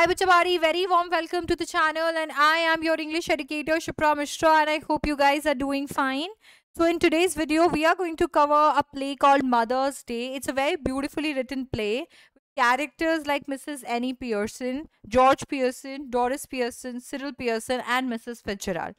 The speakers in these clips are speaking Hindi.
Hi Bachabari, very warm welcome to the channel, and I am your English educator Shipra Mishra, and I hope you guys are doing fine. So in today's video we are going to cover a play called Mother's Day. It's a very beautifully written play with characters like Mrs. Annie Pearson, George Pearson, Doris Pearson, Cyril Pearson and Mrs. Fitzgerald.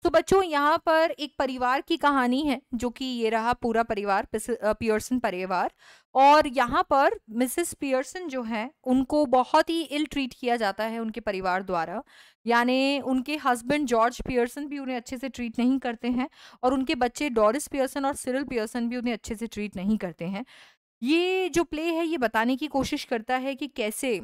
तो बच्चों यहाँ पर एक परिवार की कहानी है जो कि ये रहा पूरा परिवार पियर्सन परिवार। और यहाँ पर मिसेस पियर्सन जो है उनको बहुत ही इल ट्रीट किया जाता है उनके परिवार द्वारा, यानी उनके हस्बैंड जॉर्ज पियर्सन भी उन्हें अच्छे से ट्रीट नहीं करते हैं और उनके बच्चे डोरिस पियर्सन और सिरिल पियर्सन भी उन्हें अच्छे से ट्रीट नहीं करते हैं। ये जो प्ले है ये बताने की कोशिश करता है कि कैसे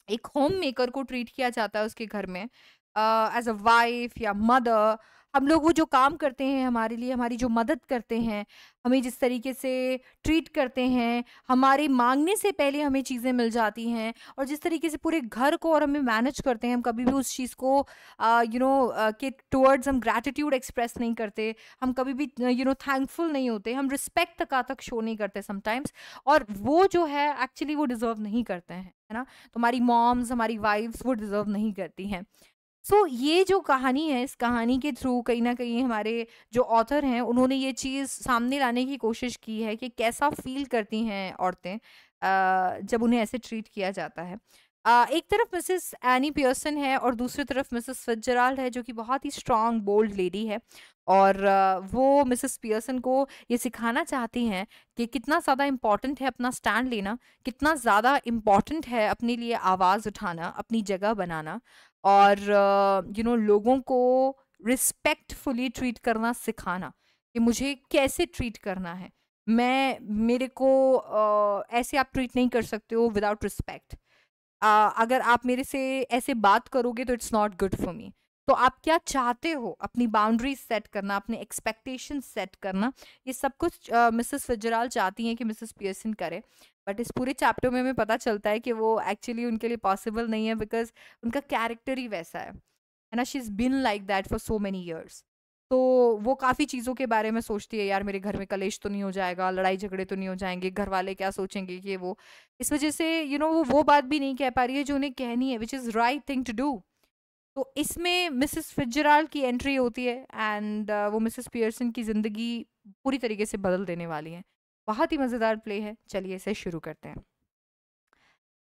एक होम मेकर को ट्रीट किया जाता है उसके घर में एज अ वाइफ या मदर। हम लोग वो जो काम करते हैं हमारे लिए, हमारी जो मदद करते हैं, हमें जिस तरीके से ट्रीट करते हैं, हमारे मांगने से पहले हमें चीज़ें मिल जाती हैं और जिस तरीके से पूरे घर को और हमें मैनेज करते हैं, हम कभी भी उस चीज़ को के टुवर्ड्स हम ग्रैटिट्यूड एक्सप्रेस नहीं करते, हम कभी भी थैंकफुल नहीं होते, हम रिस्पेक्ट तक शो नहीं करते समटाइम्स। और वो जो है एक्चुअली वो डिज़र्व नहीं करते हैं, है ना। तो हमारी मॉम्स, हमारी वाइफ्स वो डिज़र्व नहीं करती हैं। ये जो कहानी है, इस कहानी के थ्रू कहीं ना कहीं हमारे जो ऑथर हैं उन्होंने ये चीज़ सामने लाने की कोशिश की है कि कैसा फील करती हैं औरतें जब उन्हें ऐसे ट्रीट किया जाता है। एक तरफ मिसेस एनी पियर्सन है और दूसरी तरफ मिसेस फिट्जराल्ड है जो कि बहुत ही स्ट्रॉन्ग बोल्ड लेडी है। और वो मिसेस पियर्सन को ये सिखाना चाहती हैं कि कितना ज़्यादा इम्पॉर्टेंट है अपना स्टैंड लेना, कितना ज़्यादा इम्पॉर्टेंट है अपने लिए आवाज़ उठाना, अपनी जगह बनाना और लोगों को रिस्पेक्टफुली ट्रीट करना सिखाना कि मुझे कैसे ट्रीट करना है। मेरे को ऐसे आप ट्रीट नहीं कर सकते हो विदाउट रिस्पेक्ट। अगर आप मेरे से ऐसे बात करोगे तो it's not good for me. तो आप क्या चाहते हो, अपनी बाउंड्रीज सेट करना, अपने एक्सपेक्टेशन सेट करना, ये सब कुछ मिसेस फिट्जराल्ड चाहती हैं कि मिसेस पियर्सन करे। बट इस पूरे चैप्टर में हमें पता चलता है कि वो एक्चुअली उनके लिए पॉसिबल नहीं है, बिकॉज उनका कैरेक्टर ही वैसा है ना। She is been like that for so many years. तो वो काफ़ी चीज़ों के बारे में सोचती है, यार मेरे घर में कलेश तो नहीं हो जाएगा, लड़ाई झगड़े तो नहीं हो जाएंगे, घर वाले क्या सोचेंगे कि वो। इस वजह से वो बात भी नहीं कह पा रही है जो उन्हें कहनी है, which is right thing to do. तो इसमें मिसेस फिट्जराल्ड की एंट्री होती है एंड वो मिसेस पियर्सन की ज़िंदगी पूरी तरीके से बदल देने वाली है। बहुत ही मज़ेदार प्ले है, चलिए इसे शुरू करते हैं।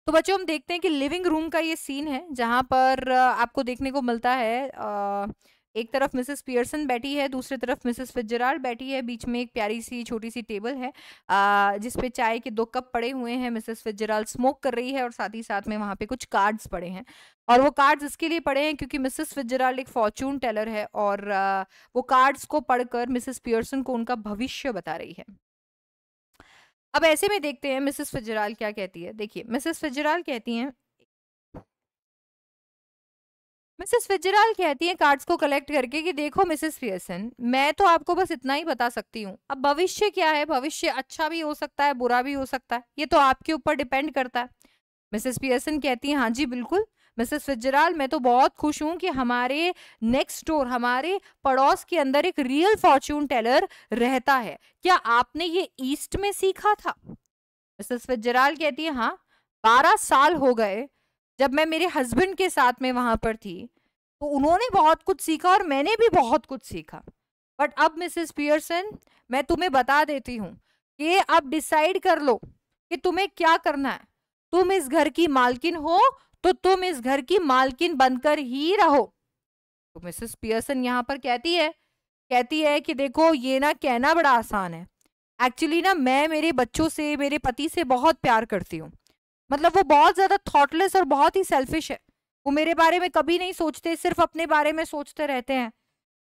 तो बच्चों हम देखते हैं कि लिविंग रूम का ये सीन है जहाँ पर आपको देखने को मिलता है एक तरफ मिसेस पियर्सन बैठी है, दूसरी तरफ मिसेस फिट्जराल्ड बैठी है, बीच में एक प्यारी सी छोटी सी टेबल है जिस पे चाय के 2 कप पड़े हुए हैं। मिसेस फिट्जराल्ड स्मोक कर रही है और साथ ही साथ में वहाँ पे कुछ कार्ड्स पड़े हैं और वो कार्ड्स इसके लिए पड़े हैं क्योंकि मिसेस फिट्जराल्ड एक फॉर्चून टेलर है और वो कार्ड्स को पढ़कर मिसेस पियर्सन को उनका भविष्य बता रही है। अब ऐसे में देखते हैं मिसेस फिट्जराल्ड क्या कहती है। देखिए मिसेस फिट्जराल्ड कहती हैं कार्ड्स को कलेक्ट करके कि देखो मिसेस पियर्सन, मैं तो आपको बस इतना ही बता सकती हूँ। अब भविष्य क्या है, भविष्य अच्छा भी हो सकता है, बुरा भी हो सकता है, ये तो आपके ऊपर डिपेंड करता है। मिसेस पियर्सन कहती है हाँ जी बिल्कुल मिसेस फिट्जराल्ड, मैं तो बहुत खुश हूँ कि हमारे नेक्स्ट डोर, हमारे पड़ोस के अंदर एक रियल फॉर्च्यून टेलर रहता है। क्या आपने ये ईस्ट में सीखा था? मिसेस फिट्जराल्ड कहती है हाँ, 12 साल हो गए जब मैं मेरे हस्बैंड के साथ में वहां पर थी, तो उन्होंने बहुत कुछ सीखा और मैंने भी बहुत कुछ सीखा। बट अब मिसेस पियर्सन, मैं तुम्हें बता देती हूँ कि अब डिसाइड कर लो कि तुम्हें क्या करना है। तुम इस घर की मालकिन हो तो तुम इस घर की मालकिन बनकर ही रहो। तो मिसेस पियर्सन यहाँ पर कहती है कि देखो ये ना कहना बड़ा आसान है, एक्चुअली ना मैं मेरे बच्चों से, मेरे पति से बहुत प्यार करती हूँ। मतलब वो बहुत ज्यादा थॉटलेस और बहुत ही सेल्फिश है, वो मेरे बारे में कभी नहीं सोचते, सिर्फ अपने बारे में सोचते रहते हैं।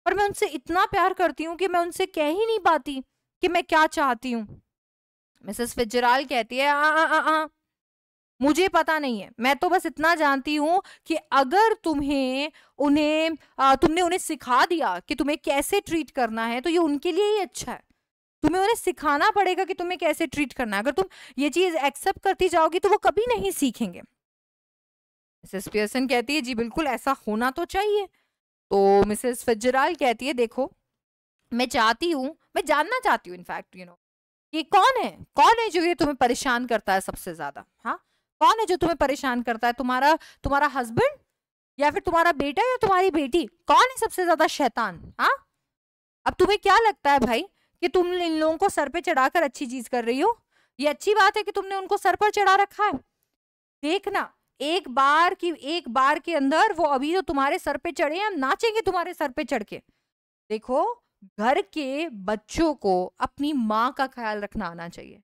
और मैं उनसे इतना प्यार करती हूँ कि मैं उनसे कह ही नहीं पाती कि मैं क्या चाहती हूँ। मिसेस फिट्जराल्ड कहती है आ, मुझे पता नहीं है, मैं तो बस इतना जानती हूँ कि अगर तुमने उन्हें सिखा दिया कि तुम्हें कैसे ट्रीट करना है तो ये उनके लिए ही अच्छा है। तुम्हें उन्हें सिखाना पड़ेगा कि तुम्हें कैसे ट्रीट करना है। अगर तुम ये चीज एक्सेप्ट करती जाओगी तो वो कभी नहीं सीखेंगे। मिसेस पियर्सन कहती है जी बिल्कुल ऐसा होना तो चाहिए। तो मिसेस फिट्जराल्ड कहती है देखो मैं जानना चाहती हूँ इनफैक्ट कि कौन है जो ये तुम्हें परेशान करता है सबसे ज्यादा। हाँ, कौन है जो तुम्हें परेशान करता है? तुम्हारा तुम्हारा हस्बैंड, या फिर तुम्हारा बेटा, या तुम्हारी बेटी? कौन है सबसे ज्यादा शैतान? हाँ, अब तुम्हें क्या लगता है भाई कि तुम इन लोगों को सर पे चढ़ाकर अच्छी चीज कर रही हो? ये अच्छी बात है कि तुमने उनको सर पर चढ़ा रखा है? देखना, एक बार के अंदर वो अभी जो तुम्हारे सर पे चढ़े हैं, नाचेंगे तुम्हारे सर पे चढ़ के। देखो, घर के बच्चों को अपनी माँ का ख्याल रखना आना चाहिए।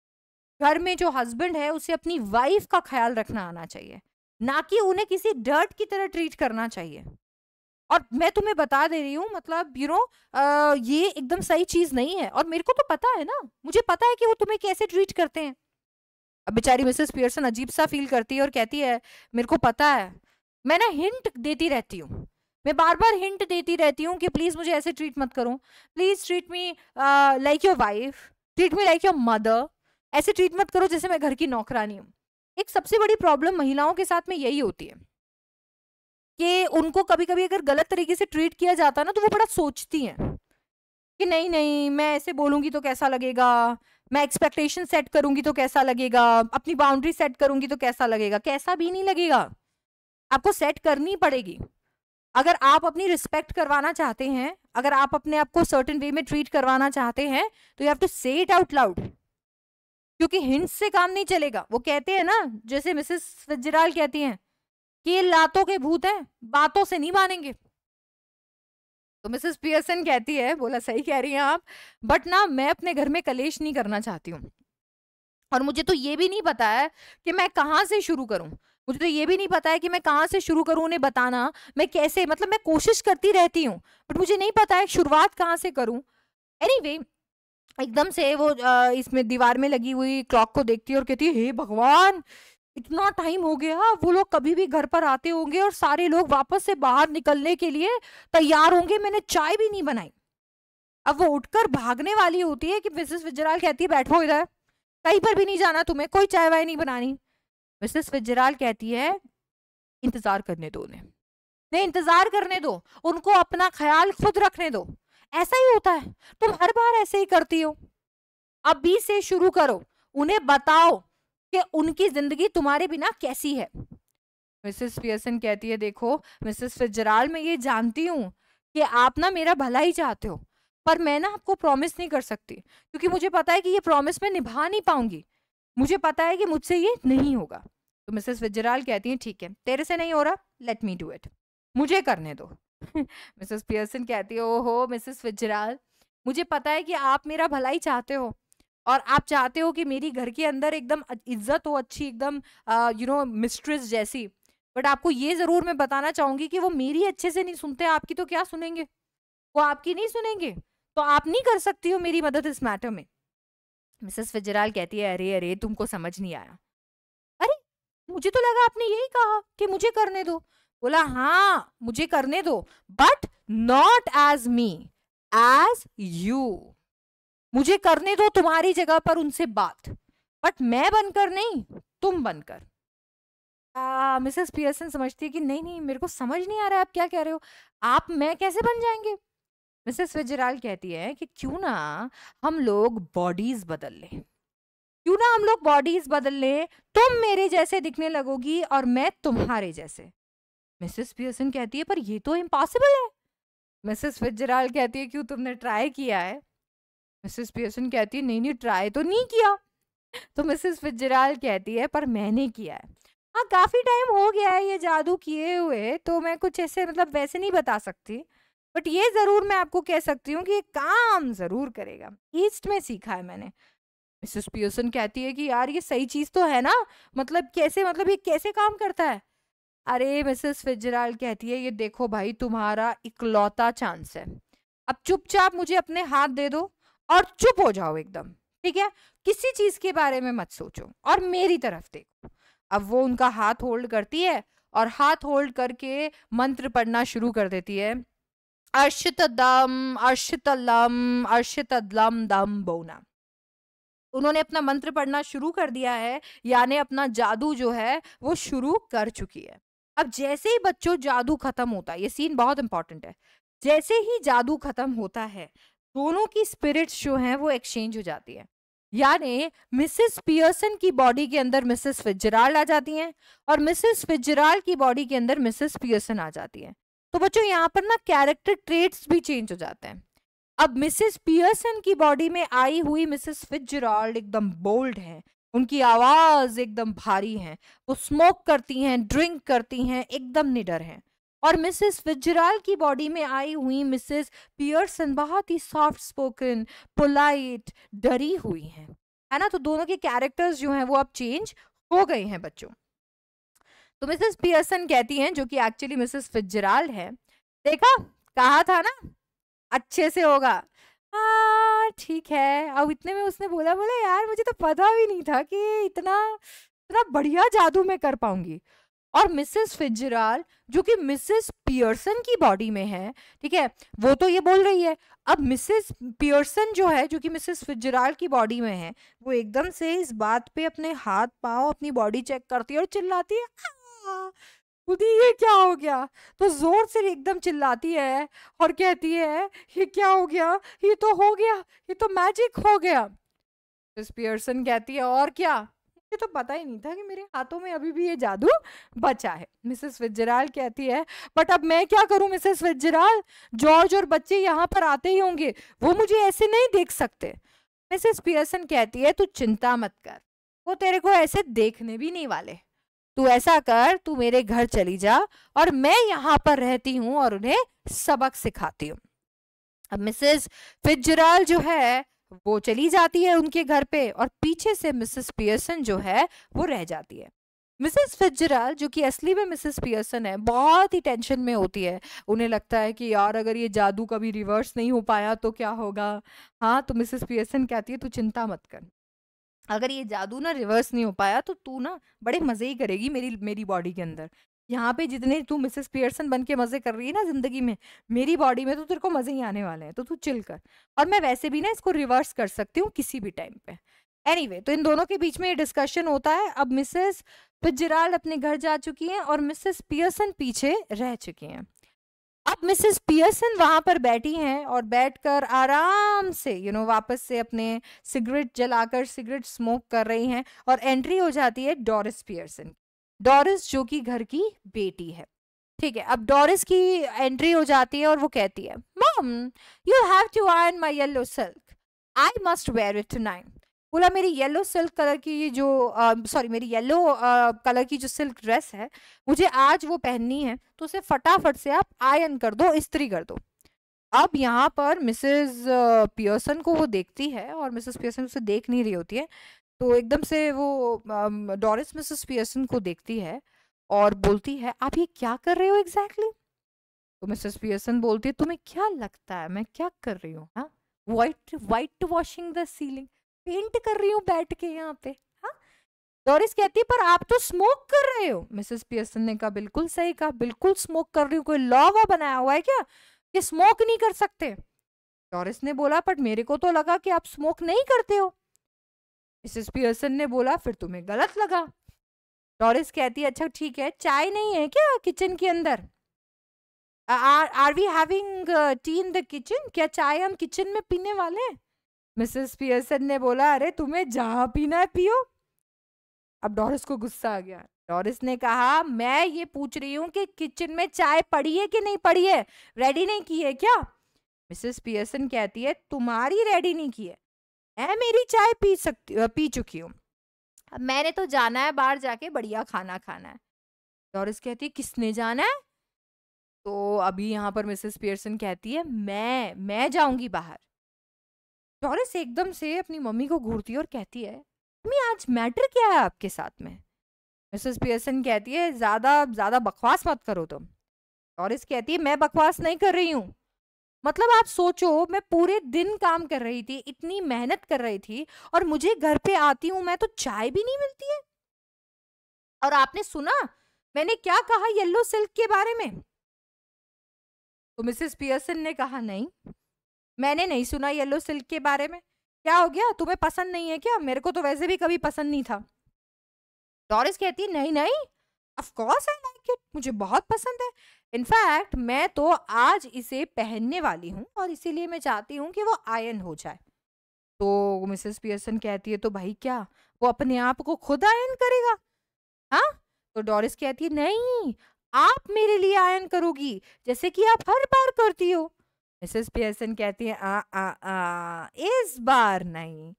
घर में जो हस्बैंड है उसे अपनी वाइफ का ख्याल रखना आना चाहिए, ना कि उन्हें किसी डर्ट की तरह ट्रीट करना चाहिए। और मैं तुम्हें बता दे रही हूँ, मतलब ये एकदम सही चीज नहीं है। और मेरे को तो पता है ना, मुझे पता है कि वो तुम्हें कैसे ट्रीट करते हैं। अब बेचारी मिसेस पियर्सन अजीब सा फील करती है और कहती है, मेरे को पता है। मैं ना हिंट देती रहती हूँ, मैं बार बार हिंट देती रहती हूँ कि प्लीज मुझे ऐसे ट्रीट मत करो, please treat me like your wife, treat me like your mother, ऐसे ट्रीट मत करो जैसे मैं घर की नौकरानी हूँ। एक सबसे बड़ी प्रॉब्लम महिलाओं के साथ में यही होती है कि उनको कभी कभी अगर गलत तरीके से ट्रीट किया जाता है ना, तो वो बड़ा सोचती हैं कि नहीं नहीं, मैं ऐसे बोलूंगी तो कैसा लगेगा, मैं एक्सपेक्टेशन सेट करूंगी तो कैसा लगेगा, अपनी बाउंड्री सेट करूंगी तो कैसा लगेगा। कैसा भी नहीं लगेगा, आपको सेट करनी पड़ेगी। अगर आप अपनी रिस्पेक्ट करवाना चाहते हैं, अगर आप अपने आप को सर्टेन वे में ट्रीट करवाना चाहते हैं, तो यू हैव टू से इट आउट लाउड, क्योंकि हिंट से काम नहीं चलेगा। वो कहते हैं ना, जैसे मिसेस फिट्जराल्ड कहती हैं कि ये लातों के भूत हैं, बातों से नहीं मानेंगे। तो मिसेस पियर्सन कहती है, बोला सही कह रही हैं आप, बट ना मैं अपने घर में कलेश नहीं करना चाहती हूँ, और मुझे तो ये भी नहीं पता है कि मैं कहाँ से शुरू करूँ। मुझे तो ये भी नहीं पता है कि मैं कहाँ से शुरू करूँ उन्हें बताना, मैं कैसे, मतलब मैं कोशिश करती रहती हूँ, बट मुझे नहीं पता है शुरुआत कहाँ से करूँ। एनीवे, एकदम से वो इसमें दीवार में लगी हुई क्लॉक को देखती है और कहती है, हे भगवान, इतना टाइम हो गया, वो लोग कभी भी घर पर आते होंगे और सारे लोग वापस से बाहर निकलने के लिए तैयार होंगे, मैंने चाय भी नहीं बनाई। अब वो उठकर भागने वाली होती है कि मिसेस फिट्जराल्ड कहती है, बैठो इधर, कहीं पर भी नहीं जाना तुम्हें, कोई चाय वाय नहीं बनानी। मिसेस फिट्जराल्ड कहती है, इंतजार करने दो उन्हें, नहीं इंतजार करने दो उनको, अपना ख्याल खुद रखने दो। ऐसा ही होता है, तुम हर बार ऐसे ही करती हो। अभी से शुरू करो, उन्हें बताओ कि उनकी जिंदगी तुम्हारे बिना कैसी है। मिसेस पियर्सन कहती है, देखो मिसेस फिट्जराल्ड, मैं ये जानती हूँ कि आप ना मेरा भला ही चाहते हो, पर मैं ना आपको प्रॉमिस नहीं कर सकती, क्योंकि मुझे पता है कि ये प्रॉमिस मैं निभा नहीं पाऊंगी, मुझे पता है कि मुझसे ये नहीं होगा। तो मिसेस फिट्जराल्ड कहती है, ठीक है, तेरे से नहीं हो रहा, लेट मी डू इट, मुझे करने दो। मिसेस पियर्सन कहती है, ओहो मिसेस फिट्जराल्ड, मुझे पता है कि आप मेरा भला ही चाहते हो, और आप चाहते हो कि मेरी घर के अंदर एकदम इज्जत हो, अच्छी एकदम मिस्ट्रेस जैसी। बट आपको ये जरूर मैं बताना चाहूंगी कि वो मेरी अच्छे से नहीं सुनते, आपकी तो क्या सुनेंगे, वो आपकी नहीं सुनेंगे, तो आप नहीं कर सकती हो मेरी मदद इस मैटर में। मिसेस फिट्जराल्ड कहती है, अरे अरे, तुमको समझ नहीं आया। अरे, मुझे तो लगा आपने यही कहा कि मुझे करने दो। बोला, हाँ मुझे करने दो, but not as me, as you. मुझे करने दो तुम्हारी जगह पर उनसे बात, बट मैं बनकर नहीं, तुम बनकर। मिसेस पियर्सन समझती है कि नहीं नहीं, मेरे को समझ नहीं आ रहा है आप क्या कह रहे हो, आप मैं कैसे बन जाएंगे। मिसेस फिट्जराल्ड कहती है कि क्यों ना हम लोग बॉडीज बदल लें, क्यों ना हम लोग बॉडीज बदल लें, तुम मेरे जैसे दिखने लगोगी और मैं तुम्हारे जैसे। मिसेस पियर्सन कहती है, पर ये तो इम्पॉसिबल है। मिसेस फिट्जराल्ड कहती है, क्यों, तुमने ट्राई किया है? मिसेस पियर्सन कहती है, नहीं नहीं, ट्राई तो नहीं किया। तो मिसेस फिट्जराल्ड कहती है, पर मैंने किया है। हाँ, काफी टाइम हो गया है ये जादू किए हुए, तो मैं कुछ ऐसे मतलब वैसे नहीं बता सकती, बट ये जरूर मैं आपको कह सकती हूँ कि ये काम जरूर करेगा, ईस्ट में सीखा है मैंने। मिसेस पियर्सन कहती है कि यार ये सही चीज तो है ना, मतलब कैसे, मतलब ये कैसे काम करता है? अरे मिसेस फिट्जराल्ड कहती है, ये देखो भाई, तुम्हारा इकलौता चांस है, अब चुपचाप मुझे अपने हाथ दे दो और चुप हो जाओ एकदम, ठीक है, किसी चीज के बारे में मत सोचो और मेरी तरफ देखो। अब वो उनका हाथ होल्ड करती है और हाथ होल्ड करके मंत्र पढ़ना शुरू कर देती है, अर्शितदम अर्शितलम अर्शितदलम दम बोना। उन्होंने अपना मंत्र पढ़ना शुरू कर दिया है, यानी अपना जादू जो है वो शुरू कर चुकी है। अब जैसे ही बच्चों जादू खत्म होता है, ये सीन बहुत इंपॉर्टेंट है, जैसे ही जादू खत्म होता है, दोनों की स्पिरिट्स जो हैं वो एक्सचेंज हो जाती है। यानी मिसेस पियर्सन की बॉडी के अंदर मिसेस फिट्जराल्ड आ जाती हैं और मिसेस फिट्जराल्ड की बॉडी के अंदर मिसेस पियर्सन आ जाती है। तो बच्चों यहाँ पर ना कैरेक्टर ट्रेट्स भी चेंज हो जाते हैं। अब मिसेस पियर्सन की बॉडी में आई हुई मिसेस फिट्जराल्ड एकदम बोल्ड है, उनकी आवाज एकदम भारी है, वो स्मोक करती हैं, ड्रिंक करती हैं, एकदम निडर हैं। और मिसेस फिट्जराल्ड की बॉडी में आई हुई मिसेस पियर्सन बहुत ही सॉफ्ट स्पोकन, पोलाइट, डरी हुई हैं, है ना। तो दोनों के कैरेक्टर्स जो हैं वो अब चेंज हो गए हैं बच्चों। तो मिसेस पियर्सन कहती हैं, जो कि एक्चुअली मिसेस फिट्जराल्ड है, देखा कहा था ना अच्छे से होगा। हाँ ठीक है। अब इतने में उसने बोला बोला यार मुझे तो पता भी नहीं था कि इतना इतना बढ़िया जादू मैं कर पाऊंगी। और मिसेस फिट्जराल्ड जो कि मिसेस पियर्सन की बॉडी में है, ठीक है, वो तो ये बोल रही है। अब मिसेस पियर्सन जो है, जो कि मिसेस फिट्जराल्ड की बॉडी में है, वो एकदम से इस बात पे अपने हाथ पांव अपनी बॉडी चेक करती है और चिल्लाती है, "आ!" खुद ही ये क्या हो गया। तो जोर से एकदम चिल्लाती है और कहती है ये क्या हो गया, ये तो हो गया, ये तो मैजिक हो गया। मिस पियर्सन कहती है और क्या, मुझे तो पता ही नहीं था कि मेरे हाथों में अभी भी ये जादू बचा है। मिसेस फिट्जराल्ड कहती है बट अब मैं क्या करूं मिसेस फिट्जराल्ड, जॉर्ज और बच्चे यहाँ पर आते ही होंगे, वो मुझे ऐसे नहीं देख सकते। मिसेस पियर्सन कहती है तू चिंता मत कर, वो तेरे को ऐसे देखने भी नहीं वाले। तू ऐसा कर, तू मेरे घर चली जा और मैं यहाँ पर रहती हूँ और उन्हें सबक सिखाती हूँ। अब मिसेस फिट्जराल्ड जो है वो चली जाती है उनके घर पे और पीछे से मिसेस पियर्सन जो है वो रह जाती है। मिसेस फिट्जराल्ड जो कि असली में मिसेस पियर्सन है बहुत ही टेंशन में होती है। उन्हें लगता है कि यार अगर ये जादू कभी रिवर्स नहीं हो पाया तो क्या होगा। हाँ, तो मिसेस पियर्सन कहती है तू चिंता मत कर, अगर ये जादू ना रिवर्स नहीं हो पाया तो तू ना बड़े मजे ही करेगी मेरी मेरी बॉडी के अंदर। यहाँ पे जितने तू मिसेस पियर्सन बन के मजे कर रही है ना जिंदगी में, मेरी बॉडी में तो तेरे को मजे ही आने वाले हैं, तो तू चिल कर। और मैं वैसे भी ना इसको रिवर्स कर सकती हूँ किसी भी टाइम पे। एनीवे, तो इन दोनों के बीच में ये डिस्कशन होता है। अब मिसेस फिट्जराल्ड अपने घर जा चुकी हैं और मिसेस पियर्सन पीछे रह चुकी हैं। अब मिसेस पियर्सन वहां पर बैठी हैं और बैठकर आराम से वापस से अपने सिगरेट जलाकर सिगरेट स्मोक कर रही हैं और एंट्री हो जाती है डोरिस पियर्सन। डोरिस जो कि घर की बेटी है, ठीक है। अब डोरिस की एंट्री हो जाती है और वो कहती है mom you have to iron my yellow silk, I must wear it tonight. बोला मेरी येलो सिल्क कलर की ये जो सॉरी मेरी येलो कलर की जो सिल्क ड्रेस है मुझे आज वो पहननी है, तो उसे फटाफट से आप आयरन कर दो, इस्त्री कर दो। अब यहाँ पर मिसेस पियर्सन को वो देखती है और मिसेस पियर्सन उसे देख नहीं रही होती है, तो एकदम से वो डोरिस मिसेस पियर्सन को देखती है और बोलती है आप ये क्या कर रहे हो एग्जैक्टली। तो मिसेस पियर्सन बोलती है तुम्हें क्या लगता है मैं क्या कर रही हूँ, हाँ white white washing the ceiling, paint कर रही हूँ बैठ के यहाँ पे। हाँ, डोरिस कहती है पर आप तो स्मोक कर रहे हो। मिसेस पियर्सन ने कहा बिल्कुल सही कहा, बिल्कुल स्मोक कर रही हूँ, कोई लॉ वो बनाया हुआ है क्या कि स्मोक नहीं कर सकते। डोरिस ने बोला पर मेरे को तो लगा कि आप स्मोक नहीं करते हो। मिसेस पियर्सन ने बोला फिर तुम्हें गलत लगा। डोरिस कहती है अच्छा ठीक है, चाय नहीं है क्या किचन के अंदर, are we having tea in the kitchen, क्या चाय हम किचन में पीने वाले हैं। मिसेस पियर्सन ने बोला अरे तुम्हें जहां पीना है पियो। अब डोरिस को गुस्सा आ गया। डोरिस ने कहा मैं ये पूछ रही हूँ कि किचन में चाय पड़ी है कि नहीं पड़ी है, रेडी नहीं की है क्या। मिसेस पियर्सन कहती है तुम्हारी रेडी नहीं की है, मैं मेरी चाय पी चुकी हूँ, अब मैंने तो जाना है बाहर जाके बढ़िया खाना खाना है। डोरिस कहती है किसने जाना है। तो अभी यहाँ पर मिसेस पियर्सन कहती है मैं जाऊंगी बाहर। डोरिस एकदम से अपनी मम्मी को घूरती है और कहती है मम्मी आज मैटर क्या है आपके साथ में। मिसेस पियर्सन कहती है ज्यादा ज्यादा बकवास मत करो तुम। डोरिस कहती है मैं बकवास नहीं कर रही हूँ, मतलब आप सोचो मैं पूरे दिन काम कर रही थी, इतनी मेहनत कर रही थी और मुझे घर पे आती हूँ मैं तो चाय भी नहीं मिलती है। और आपने सुना मैंने क्या कहा येलो सिल्क के बारे में। तो मिसेस पियर्सन ने कहा नहीं मैंने नहीं सुना येलो सिल्क के बारे में, क्या हो गया तुम्हें पसंद नहीं है क्या, मेरे को तो वैसे भी कभी पसंद नहीं था। डोरिस कहती है नहीं नहीं of course I like it, मुझे बहुत पसंद है, इनफैक्ट मैं तो आज इसे पहनने वाली हूँ और इसीलिए मैं चाहती हूँ कि वो आयरन हो जाए। तो मिसेस पियर्सन कहती है तो भाई क्या वो अपने आप को खुद आयन करेगा? हाँ? तो डोरिस कहती है नहीं, आप मेरे लिए आयन करोगी जैसे कि आप हर बार करती हो। मिसेस पियर्सन कहती है इस बार नहीं,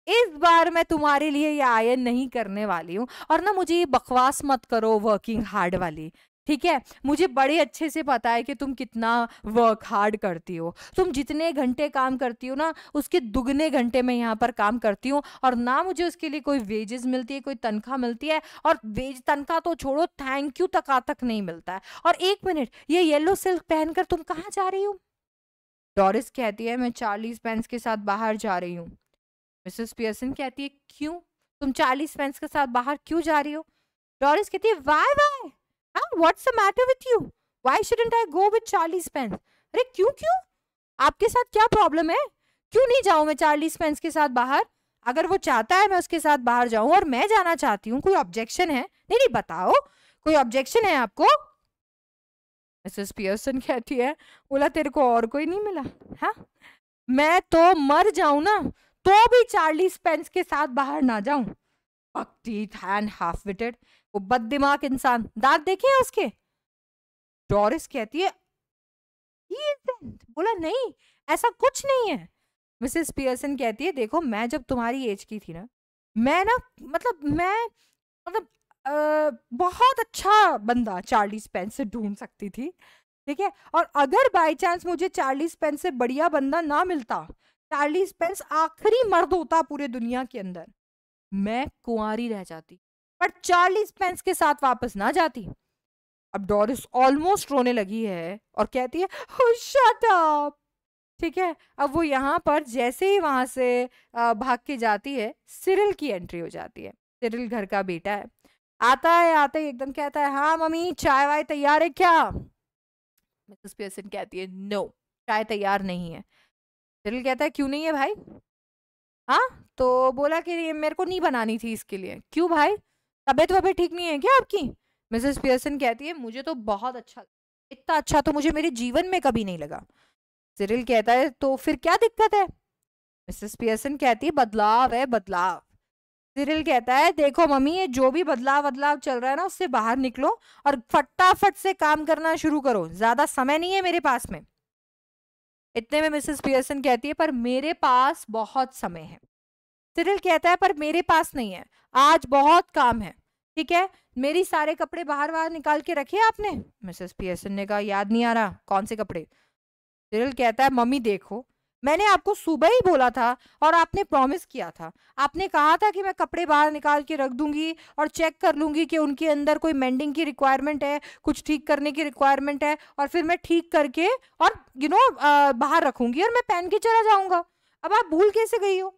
इस बार मैं तुम्हारे लिए ये आयन नहीं करने वाली हूँ। और ना मुझे ये बकवास मत करो वर्किंग हार्ड वाली, ठीक है? मुझे बड़े अच्छे से पता है कि तुम कितना वर्क हार्ड करती हो। तुम जितने घंटे काम करती हो ना उसके दुगने घंटे मैं यहाँ पर काम करती हूँ, और ना मुझे उसके लिए कोई वेजेस मिलती है, कोई तनख्वाह मिलती है। और वेज तनख्वाह तो छोड़ो, थैंक यू तक नहीं मिलता है। और एक मिनट, ये येलो सिल्क पहनकर तुम कहाँ जा रही हो? डोरिस कहती है मैं चार्लीज पेंस के साथ बाहर जा रही हूँ। मिसेस पियर्सन कहती है क्यों? तुम चार्लीज पेंस के साथ बाहर क्यों जा रही हो? डोरिस कहती है व्हाई व्हाई, हाँ what's the matter with you? Why shouldn't I go with Charlie's pence? अरे क्यों क्यों? आपके साथ क्या प्रॉब्लम है? क्यों नहीं जाऊं मैं चार्लीज पेंस के साथ बाहर? अगर वो चाहता है मैं उसके साथ बाहर जाऊं और मैं जाना चाहती हूँ, कोई ऑब्जेक्शन है? नहीं नहीं बताओ, कोई ऑब्जेक्शन है आपको? मिसेस पियर्सन कहती है बोला तेरे को और कोई नहीं मिला? हाँ, मैं तो मर जाऊं ना तो भी चार्ली स्पेंस के साथ बाहर ना जाऊं। टीथ एंड हाफ विटेड, वो बददिमाग इंसान, दांत देखे हैं उसके? डोरिस कहती है बोला नहीं, ऐसा कुछ नहीं है। मिसेस पियर्सन कहती है देखो मैं जब तुम्हारी एज की थी ना, मैं ना मतलब बहुत अच्छा बंदा चार्ली स्पेंस से ढूंढ सकती थी, ठीक है? और अगर बाय चांस मुझे चार्ली स्पेंस से बढ़िया बंदा ना मिलता, चार्ली स्पेंस आखिरी मर्द होता पूरे दुनिया के अंदर, मैं कुंवारी रह जाती, पर चार्ली स्पेंस के साथ वापस ना जाती। अब डोरिस ऑलमोस्ट रोने लगी है और कहती है शट अप, ठीक है? अब वो यहाँ पर जैसे ही वहां से भाग के जाती है, सिरिल की एंट्री हो जाती है। सिरिल घर का बेटा है, आता है, आते ही एकदम कहता है हाँ मम्मी चाय वाय तैयार है क्या? मिसेस पियर्सन कहती है नो, चाय तैयार नहीं है। सिरिल कहता है क्यों नहीं है भाई? हाँ, तो बोला कि ये मेरे को नहीं बनानी थी इसके लिए। क्यों भाई, तबीयत वबीयत ठीक नहीं है क्या आपकी? मिसेस पियर्सन कहती है मुझे तो बहुत अच्छा, इतना अच्छा तो मुझे मेरे जीवन में कभी नहीं लगा। सिरिल कहता है तो फिर क्या दिक्कत है? मिसेस पियर्सन कहती है बदलाव है बदलाव। सिरिल कहता है देखो मम्मी, ये जो भी बदलाव बदलाव चल रहा है ना उससे बाहर निकलो और फटाफट से काम करना शुरू करो, ज्यादा समय नहीं है मेरे पास में। इतने में मिसेस पियर्सन कहती है पर मेरे पास बहुत समय है। सिरिल कहता है पर मेरे पास नहीं है, आज बहुत काम है, ठीक है? मेरी सारे कपड़े बाहर बाहर निकाल के रखे आपने? मिसेस पियर्सन ने कहा याद नहीं आ रहा कौन से कपड़े। सिरिल कहता है मम्मी देखो, मैंने आपको सुबह ही बोला था और आपने प्रॉमिस किया था, आपने कहा था कि मैं कपड़े बाहर निकाल के रख दूंगी और चेक कर लूंगी कि उनके अंदर कोई मेंडिंग की रिक्वायरमेंट है, कुछ ठीक करने की रिक्वायरमेंट है, और फिर मैं ठीक करके और बाहर रखूंगी और मैं पहन के चला जाऊंगा। अब आप भूल कैसे गई हो?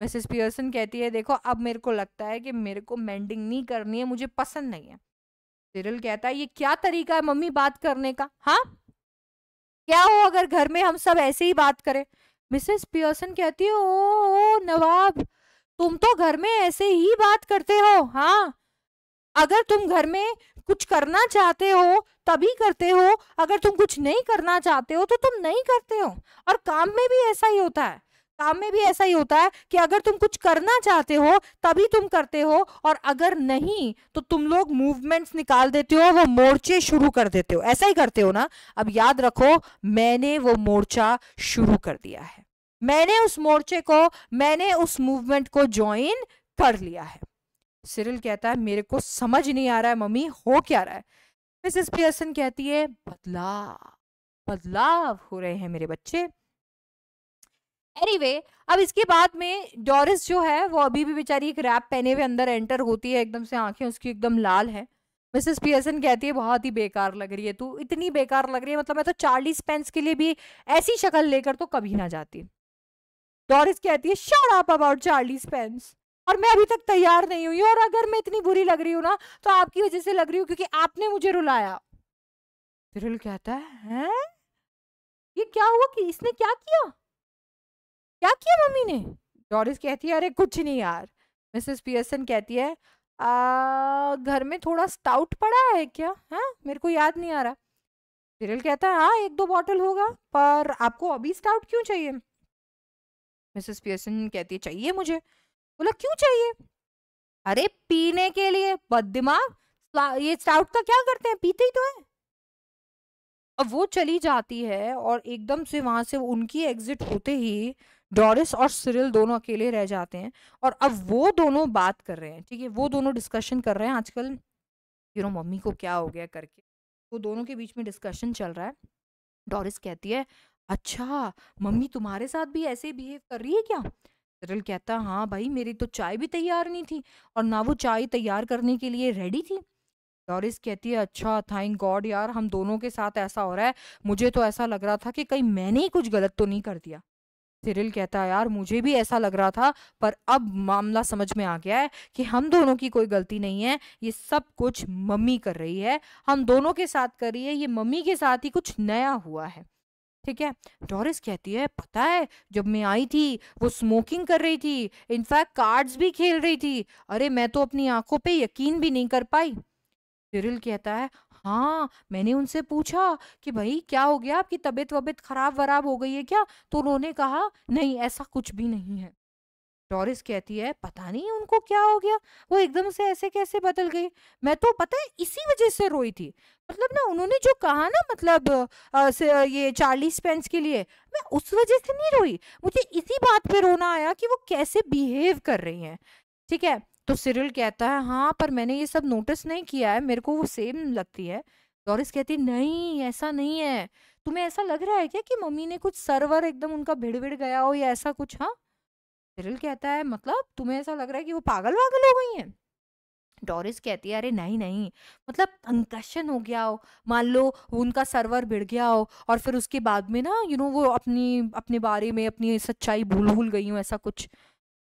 मिसेस पियर्सन कहती है देखो अब मेरे को लगता है कि मेरे को मेंडिंग नहीं करनी है, मुझे पसंद नहीं है। सिरिल कहता है ये क्या तरीका है मम्मी बात करने का? हाँ, क्या हो अगर घर में हम सब ऐसे ही बात करें? मिसेस पियर्सन कहती है ओ नवाब, तुम तो घर में ऐसे ही बात करते हो। हाँ, अगर तुम घर में कुछ करना चाहते हो तभी करते हो, अगर तुम कुछ नहीं करना चाहते हो तो तुम नहीं करते हो। और काम में भी ऐसा ही होता है, काम में भी ऐसा ही होता है कि अगर तुम कुछ करना चाहते हो तभी तुम करते हो, और अगर नहीं तो तुम लोग मूवमेंट्स निकाल देते हो, वो मोर्चे शुरू कर देते हो। ऐसा ही करते हो ना? अब याद रखो मैंने वो मोर्चा शुरू कर दिया है, मैंने उस मूवमेंट को ज्वाइन कर लिया है। सिरिल कहता है मेरे को समझ नहीं आ रहा है मम्मी, हो क्या रहा है? मिसेस पियर्सन कहती है बदलाव बदलाव हो रहे हैं मेरे बच्चे। एनीवे अब इसके बाद में डोरिस जो है वो अभी भी बेचारी एक रैप पहने हुए अंदर एंटर होती है, एकदम से आंखें उसकी एकदम लाल है। मिसेस पियर्सन कहती है बहुत ही बेकार लग रही है तू, इतनी बेकार लग रही है, मतलब मैं तो चार्ली स्पेंस के लिए भी ऐसी शक्ल लेकर तो कभी ना जाती। डोरिस कहती है shut up about Charlie Spence, और मैं अभी तक तैयार नहीं हुई, और अगर मैं इतनी बुरी लग रही हूँ ना तो आपकी वजह से लग रही हूँ क्योंकि आपने मुझे रुलाया। सिरिल कहता है हैं? ये क्या हुआ कि इसने क्या किया? क्या किया मम्मी ने? डोरिस कहती है अरे कुछ नहीं यार। मिसेस पियर्सन कहती है घर में थोड़ा स्टाउट पड़ा है क्या? हाँ, मेरे को याद नहीं आ रहा। सिरिल कहता है हाँ एक दो बॉटल होगा, पर आपको अभी स्टाउट क्यों चाहिए? मिसेस पियर्सन कहती है चाहिए मुझे। बोला क्यों चाहिए? अरे पीने के लिए, बददिमाग। ये स्टाउट का क्या करते हैं, पीते ही तो है। अब वो चली जाती है और एकदम से वहां से उनकी एग्जिट होते ही डोरिस और सिरिल दोनों अकेले रह जाते हैं। और अब वो दोनों बात कर रहे हैं, ठीक है, वो दोनों डिस्कशन कर रहे हैं आजकल मम्मी को क्या हो गया करके। वो दोनों के बीच में डिस्कशन चल रहा है। डोरिस कहती है अच्छा, मम्मी तुम्हारे साथ भी ऐसे ही बिहेव कर रही है क्या? सिरिल कहता है हाँ भाई, मेरी तो चाय भी तैयार नहीं थी और ना वो चाय तैयार करने के लिए रेडी थी। डोरिस कहती है अच्छा थैंक गॉड यार, हम दोनों के साथ ऐसा हो रहा है। मुझे तो ऐसा लग रहा था कि कहीं मैंने ही कुछ गलत तो नहीं कर दिया। सिरिल कहता है यार मुझे भी ऐसा लग रहा था, पर अब मामला समझ में आ गया है कि हम दोनों की कोई गलती नहीं है, ये सब कुछ मम्मी कर रही है, हम दोनों के साथ कर रही है, ये मम्मी के साथ ही कुछ नया हुआ है। ठीक है। डोरिस कहती है पता है, जब मैं आई थी वो स्मोकिंग कर रही थी, इनफैक्ट कार्ड्स भी खेल रही थी। अरे मैं तो अपनी आंखों पे यकीन भी नहीं कर पाई। सिरिल कहता है हाँ, मैंने उनसे पूछा कि भाई क्या हो गया, आपकी तबीयत वबीयत खराब वराब हो गई है क्या? तो उन्होंने कहा नहीं ऐसा कुछ भी नहीं है। डोरिस कहती है पता नहीं उनको क्या हो गया, वो एकदम से ऐसे कैसे बदल गई। मैं तो पता है इसी वजह से रोई थी। मतलब ना उन्होंने जो कहा ना, मतलब ये चार्ली स्पेंस के लिए, मैं उस वजह से नहीं रोई, मुझे इसी बात पे रोना आया कि वो कैसे बिहेव कर रही हैं। ठीक है। तो सिरिल कहता है हाँ पर मैंने ये सब नोटिस नहीं किया है, मेरे को वो सेम लगती है। डोरिस कहती है नहीं ऐसा नहीं है, तुम्हें ऐसा लग रहा है क्या कि मम्मी ने कुछ सर्वर एकदम उनका भिड़ भिड़ गया हो या ऐसा कुछ? हाँ। सिरिल कहता है मतलब तुम्हें ऐसा लग रहा है कि वो पागल वागल हो गई हैं? डोरिस कहती है अरे नहीं नहीं, मतलब कंकशन हो गया हो, मान लो उनका सर्वर भिड़ गया हो और फिर उसके बाद में ना वो अपनी अपने बारे में अपनी सच्चाई भूल भूल गई हो, ऐसा कुछ।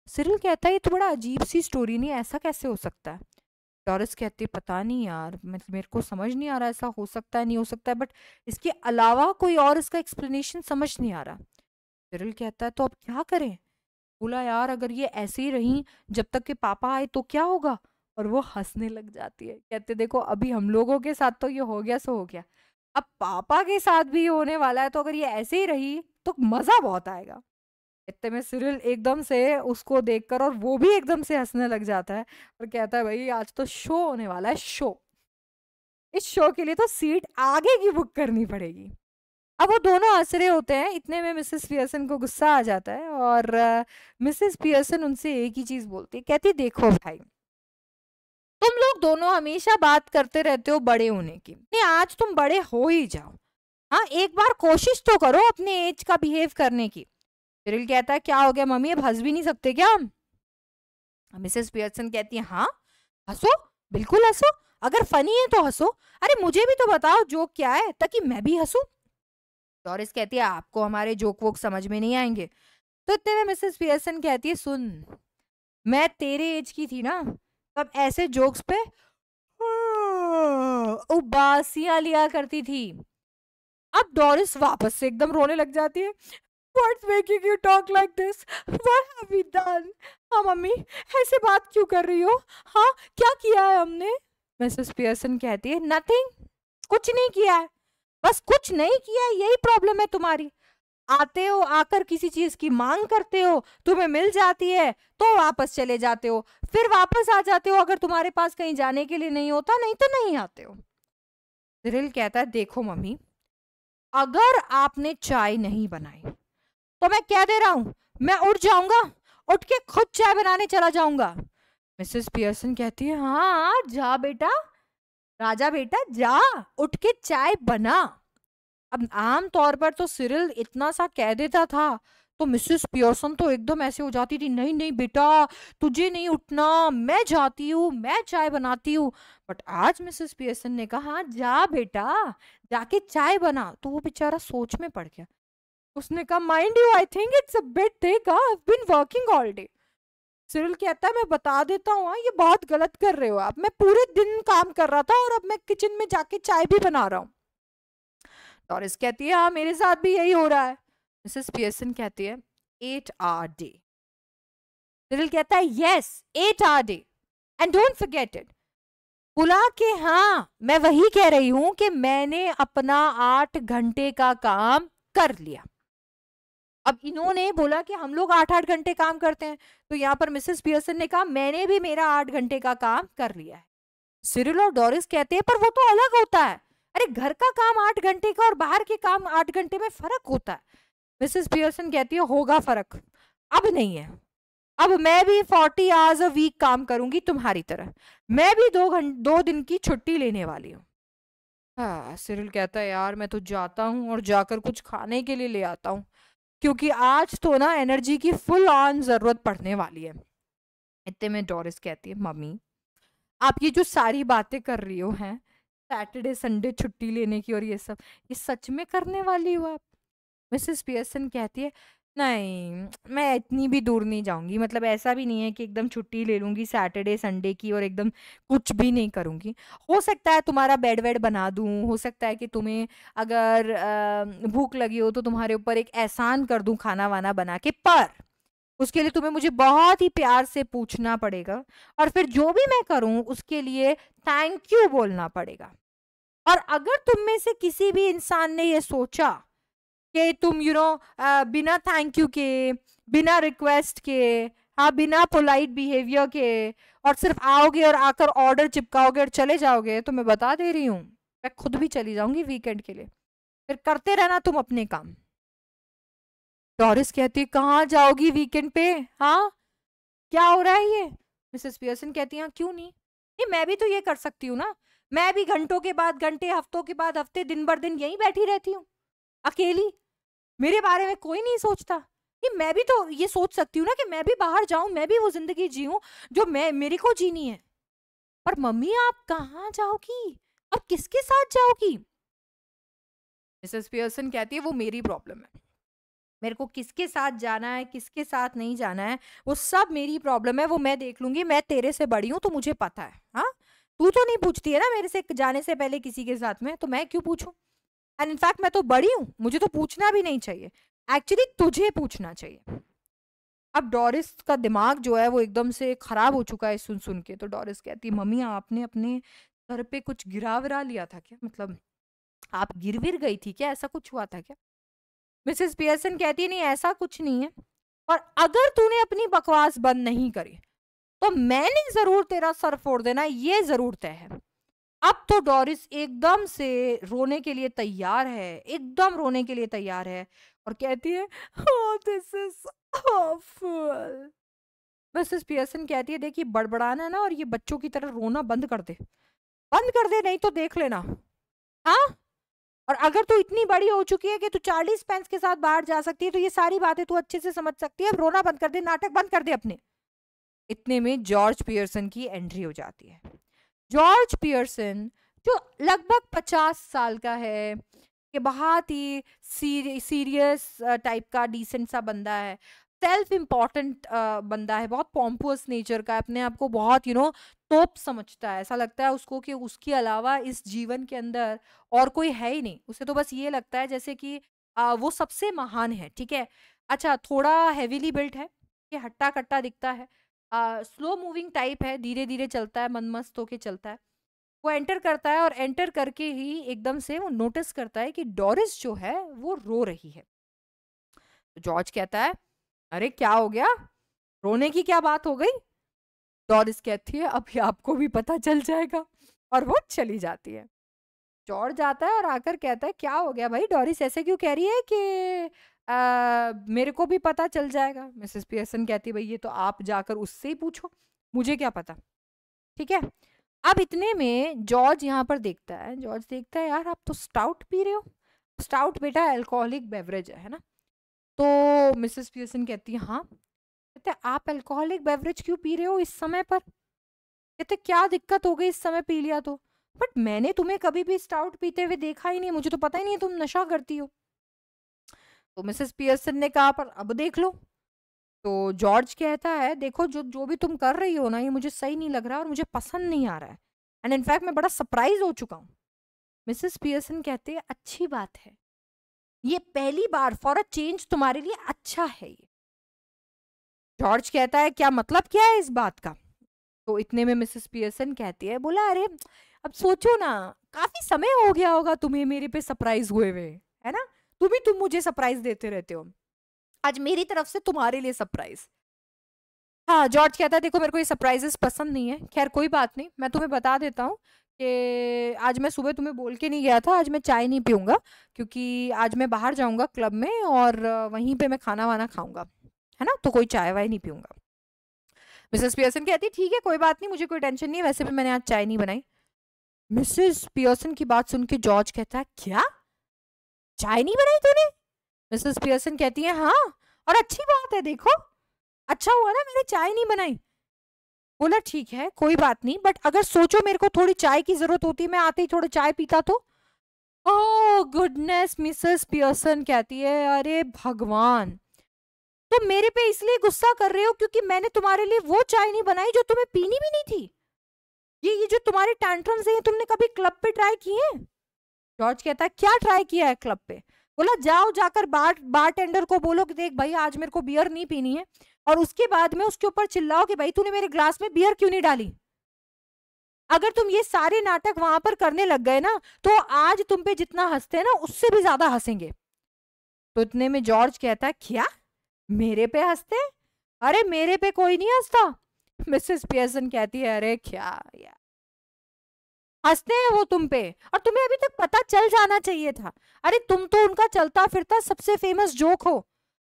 सिरिल कहता है ये तो बड़ा अजीब सी स्टोरी, नहीं ऐसा कैसे हो सकता है? डोरिस कहती है पता नहीं यार, मेरे को समझ नहीं आ रहा, ऐसा हो सकता है नहीं हो सकता है, बट इसके अलावा कोई और इसका एक्सप्लेनेशन समझ नहीं आ रहा। सिरिल कहता है तो अब क्या करें? बोला यार अगर ये ऐसे ही रही जब तक कि पापा आए तो क्या होगा? और वो हंसने लग जाती है, कहते देखो अभी हम लोगों के साथ तो ये हो गया सो हो गया, अब पापा के साथ भी ये होने वाला है, तो अगर ये ऐसे ही रही तो मजा बहुत आएगा। इतने में सिरिल एकदम से उसको देखकर और वो भी एकदम से हंसने लग जाता है और कहता है भाई आज तो शो होने वाला है, शो। इस शो के लिए तो सीट आगे की बुक करनी पड़ेगी। अब वो दोनों हंस रहे होते हैं, इतने में मिसेस पियर्सन को गुस्सा आ जाता है और मिसेस पियर्सन उनसे एक ही चीज बोलती है, कहती देखो भाई, तुम लोग दोनों हमेशा बात करते रहते हो बड़े होने की, नहीं आज तुम बड़े हो ही जाओ। हाँ एक बार कोशिश तो करो अपने एज का बिहेव करने की। सिरिल कहता है क्या हो गया मम्मी, अब हंस भी नहीं सकते क्या हम? मिसेस पियर्सन कहती है हाँ हंसो, बिल्कुल हंसो, अगर फनी है तो हंसो। अरे मुझे भी तो बताओ जोक क्या है ताकि मैं भी हंसूं। डोरिस कहती है आपको हमारे जोक वोक समझ में नहीं आएंगे। तो इतने में मिसेस पियर्सन कहती है सुन, मैं तेरे एज की थी ना तब ऐसे जोक्स पे उबासियां लिया करती थी। अब डोरिस वापस से एकदम रोने लग जाती है। What's making you talk like this? What have we done? हाँ मम्मी, ऐसे बात क्यों कर रही हो? हाँ क्या किया है हमने? मिसेस पियर्सन कहती है नथिंग, कुछ नहीं किया है, बस कुछ नहीं किया है, यही प्रॉब्लम है तुम्हारी। आते हो आकर किसी चीज की मांग करते हो, तुम्हें मिल जाती है तो वापस चले जाते हो, फिर वापस आ जाते हो अगर तुम्हारे पास कहीं जाने के लिए नहीं होता, नहीं तो नहीं आते हो। सिरिल कहता है देखो मम्मी, अगर आपने चाय नहीं बनाई तो मैं कह दे रहा हूं मैं उठ जाऊंगा, उठ के खुद चाय बनाने चला जाऊंगा। मिसेस पियर्सन कहती है हाँ जा बेटा, राजा बेटा जा, उठ के चाय बना। अब आम तौर पर तो सिरिल इतना सा कह देता था तो मिसेस पियर्सन तो एकदम ऐसे हो जाती थी, नहीं नहीं बेटा तुझे नहीं उठना, मैं जाती हूँ, मैं चाय बनाती हूँ। बट आज मिसेस पियर्सन ने कहा हाँ जा बेटा, जाके चाय बना। तो वो बेचारा सोच में पड़ गया, उसने कहा mind you I think it's a bit thick, I have been working all day. Cyril कहता है मैं बता देता हूँ ये बहुत गलत कर रहे हो आप, मैं पूरे दिन काम कर रहा था और अब मैं किचन में जाके चाय भी बना रहा हूँ। डोरिस कहती है हाँ मेरे साथ भी यही हो रहा है। मिसेस पियर्सन कहती है 8 आवर डे। सिरिल कहता है yes 8 hour day and don't forget it. बुला के हाँ मैं वही कह रही हूँ कि मैंने अपना 8 घंटे का काम कर लिया। अब इन्होंने बोला कि हम लोग 8-8 घंटे काम करते हैं, तो यहाँ पर मिसेस पियर्सन ने कहा मैंने भी मेरा 8 घंटे का काम कर लिया है। सिरिल और डोरिस कहते हैं पर वो तो अलग होता है, अरे घर का काम 8 घंटे का और बाहर के काम 8 घंटे में फर्क होता है। मिसेस पियर्सन कहती है होगा फर्क, अब नहीं है, अब मैं भी 40 आवर्स अ वीक काम करूंगी तुम्हारी तरह, मैं भी 2 दिन की छुट्टी लेने वाली हूँ। हाँ, सिरिल कहता है यार मैं तो जाता हूँ और जाकर कुछ खाने के लिए ले आता हूँ, क्योंकि आज तो ना एनर्जी की फुल ऑन जरूरत पड़ने वाली है। इतने में डोरिस कहती है मम्मी आप ये जो सारी बातें कर रही हो हैं, सैटरडे संडे छुट्टी लेने की और ये सब, ये सच में करने वाली हो आप? मिसेस पियर्सन कहती है नहीं, मैं इतनी भी दूर नहीं जाऊंगी, मतलब ऐसा भी नहीं है कि एकदम छुट्टी ले लूंगी सैटरडे संडे की और एकदम कुछ भी नहीं करूंगी। हो सकता है तुम्हारा बेड वेड बना दूं, हो सकता है कि तुम्हें अगर भूख लगी हो तो तुम्हारे ऊपर एक एहसान कर दूं खाना वाना बना के, पर उसके लिए तुम्हें मुझे बहुत ही प्यार से पूछना पड़ेगा और फिर जो भी मैं करूं उसके लिए थैंक यू बोलना पड़ेगा। और अगर तुम में से किसी भी इंसान ने ये सोचा कि तुम बिना थैंक यू के, बिना रिक्वेस्ट के, हाँ बिना पोलाइट बिहेवियर के और सिर्फ आओगे और आकर ऑर्डर चिपकाओगे और चले जाओगे, तो मैं बता दे रही हूँ मैं खुद भी चली जाऊंगी वीकेंड के लिए, फिर करते रहना तुम अपने काम। डोरिस कहती है कहाँ जाओगी वीकेंड पे, हाँ क्या हो रहा है ये? मिसेस पियर्सन कहती है क्यों नहीं, ये मैं भी तो ये कर सकती हूँ ना, मैं भी घंटों के बाद घंटे, हफ्तों के बाद हफ्ते, दिन भर दिन यहीं बैठी रहती हूँ अकेली, मेरे बारे में कोई नहीं सोचता। ये मैं भी तो ये सोच सकती हूँ ना कि मैं भी बाहर जाऊं, मैं भी वो जिंदगी जीऊं जो मैं मेरे को जीनी है। पर मम्मी आप कहाँ जाओगी, अब किसके साथ जाओगी? मिसेस पियर्सन कहती है वो मेरी प्रॉब्लम है, मेरे को किसके साथ जाना है किसके साथ नहीं जाना है वो सब मेरी प्रॉब्लम है, वो मैं देख लूंगी, मैं तेरे से बड़ी हूँ तो मुझे पता है। हाँ तू तो नहीं पूछती है ना मेरे से जाने से पहले किसी के साथ में, तो मैं क्यों पूछूं? एंड इनफैक्ट मैं तो बड़ी हूँ, मुझे तो पूछना भी नहीं चाहिए, एक्चुअली तुझे पूछना चाहिए। अब डोरिस का दिमाग जो है वो एकदम से खराब हो चुका है सुन सुन के, तो डोरिस कहती है मम्मी आपने अपने सर पे कुछ गिरा विरा लिया था क्या, मतलब आप गिर विर गई थी क्या, ऐसा कुछ हुआ था क्या? मिसेस पियर्सन कहती है नहीं ऐसा कुछ नहीं है, और अगर तूने अपनी बकवास बंद नहीं करी तो मैंने जरूर तेरा सर फोड़ देना, ये जरूर तय है। अब तो डोरिस एकदम से रोने के लिए तैयार है, एकदम रोने के लिए तैयार है और कहती है oh, this is awful। Mrs Pearson कहती है देखिए बड़बड़ाना ना और ये बच्चों की तरह रोना बंद कर दे, बंद कर दे, नहीं तो देख लेना। हाँ और अगर तू इतनी बड़ी हो चुकी है कि तू चार्ली स्पेंस के साथ बाहर जा सकती है तो ये सारी बातें तू अच्छे से समझ सकती है, अब रोना बंद कर दे, नाटक बंद कर दे अपने। इतने में जॉर्ज पियर्सन की एंट्री हो जाती है। जॉर्ज पियर्सन जो लगभग 50 साल का है, कि बहुत ही सीरियस टाइप का डिसेंट सा बंदा है, सेल्फ इम्पोर्टेंट बंदा है, बहुत पॉम्पस नेचर का है, अपने आप को बहुत तोप समझता है, ऐसा लगता है उसको कि उसके अलावा इस जीवन के अंदर और कोई है ही नहीं, उसे तो बस ये लगता है जैसे कि वो सबसे महान है। ठीक है, अच्छा थोड़ा हेवीली बिल्ट है, कि हट्टा कट्टा दिखता है, स्लो मूविंग टाइप है, धीरे धीरे चलता है, मनमस्त होके चलता है। वो एंटर करता है और एंटर करके ही एकदम से वो नोटिस करता है कि डोरिस जो है वो रो रही है। तो जॉर्ज कहता है अरे क्या हो गया, रोने की क्या बात हो गई? डोरिस कहती है अभी आपको भी पता चल जाएगा, और वो चली जाती है। जॉर्ज आता है और आकर कहता है क्या हो गया भाई, डोरिस ऐसे क्यों कह रही है कि मेरे को भी पता चल जाएगा? मिसेस पियर्सन कहती है भाई ये तो आप जाकर उससे ही पूछो, मुझे क्या पता। ठीक है, अब इतने में जॉर्ज यहाँ पर देखता है, जॉर्ज देखता है यार आप तो स्टाउट पी रहे हो, स्टाउट बेटा अल्कोहलिक बेवरेज है ना? तो मिसेस पियर्सन कहती है हाँ। कहते आप अल्कोहलिक बेवरेज क्यों पी रहे हो इस समय पर? कहते क्या दिक्कत हो गई इस समय पी लिया तो? बट मैंने तुम्हें कभी भी स्टाउट पीते हुए देखा ही नहीं, मुझे तो पता ही नहीं तुम नशा करती हो। तो मिसेस पियर्सन ने कहा पर अब देख लो। तो जॉर्ज कहता है देखो जो जो भी तुम कर रही हो ना ये मुझे सही नहीं लग रहा और मुझे पसंद नहीं आ रहा है, एंड इनफैक्ट मैं बड़ा सरप्राइज हो चुका हूँ। मिसेस पियर्सन कहते हैं अच्छी बात है, ये पहली बार फॉर अ चेंज तुम्हारे लिए अच्छा है ये। जॉर्ज कहता है क्या मतलब क्या है इस बात का? तो इतने में मिसेस पियर्सन कहती है बोला अरे अब सोचो ना, काफी समय हो गया होगा तुम्हें मेरे पे सरप्राइज हुए हुए, है ना? तुम मुझे सरप्राइज देते रहते हो। आज मेरी तरफ से तुम्हारे लिए सरप्राइज। हाँ, जॉर्ज कहता है देखो मेरे को ये सरप्राइजेस पसंद नहीं है, खैर कोई बात नहीं, मैं तुम्हें बता देता हूँ कि आज मैं सुबह तुम्हें बोल के नहीं गया था, आज मैं चाय नहीं पीऊंगा क्योंकि आज मैं बाहर जाऊंगा क्लब में और वहीं पे मैं खाना वाना खाऊंगा, है ना, तो कोई चाय वाय नहीं पीऊंगा। मिसेस पियर्सन कहती ठीक है कोई बात नहीं, मुझे कोई टेंशन नहीं है, वैसे भी मैंने आज चाय नहीं बनाई। मिसेस पियर्सन की बात सुन के जॉर्ज कहता है क्या, चाय नहीं बनाई तूने? मिसेस पियर्सन कहती है हाँ, और अच्छी बात है, देखो अच्छा हुआ ना मैंने चाय नहीं बनाई। बोला ठीक है कोई बात नहीं, बट अगर सोचो मेरे को थोड़ी चाय की जरूरत होती, मैं आते ही थोड़ी चाय पीता तो। ओह गुडनेस, मिसेस पियर्सन कहती है अरे भगवान, तुम मेरे पे इसलिए गुस्सा कर रहे हो क्योंकि मैंने तुम्हारे लिए वो चाय नहीं बनाई जो तुम्हें पीनी भी नहीं थी। ये जो तुम्हारे टैंट्रम्स हैं तुमने कभी क्लब पे ट्राई किए हैं? जॉर्ज कहता है क्या ट्राई किया है क्लब पे? बोला जाओ जाकर बार टेंडर को बोलो कि देख भाई आज मेरे को बियर नहीं पीनी है, और उसके बाद में उसके ऊपर चिल्लाओ कि भाई तूने मेरे ग्लास में बियर क्यों नहीं डाली। अगर तुम ये सारे नाटक वहां पर करने लग गए ना तो आज तुम पे जितना हंसते हैं ना उससे भी ज्यादा हंसेंगे। तो इतने में जॉर्ज कहता है क्या मेरे पे हंसते हैं? अरे मेरे पे कोई नहीं हंसता। मिसेस पियर्सन कहती है अरे क्या यार, हंसते हैं वो तुम पे, और तुम्हें अभी तक पता चल जाना चाहिए था। अरे तुम तो उनका चलता फिरता सबसे फेमस जोक हो।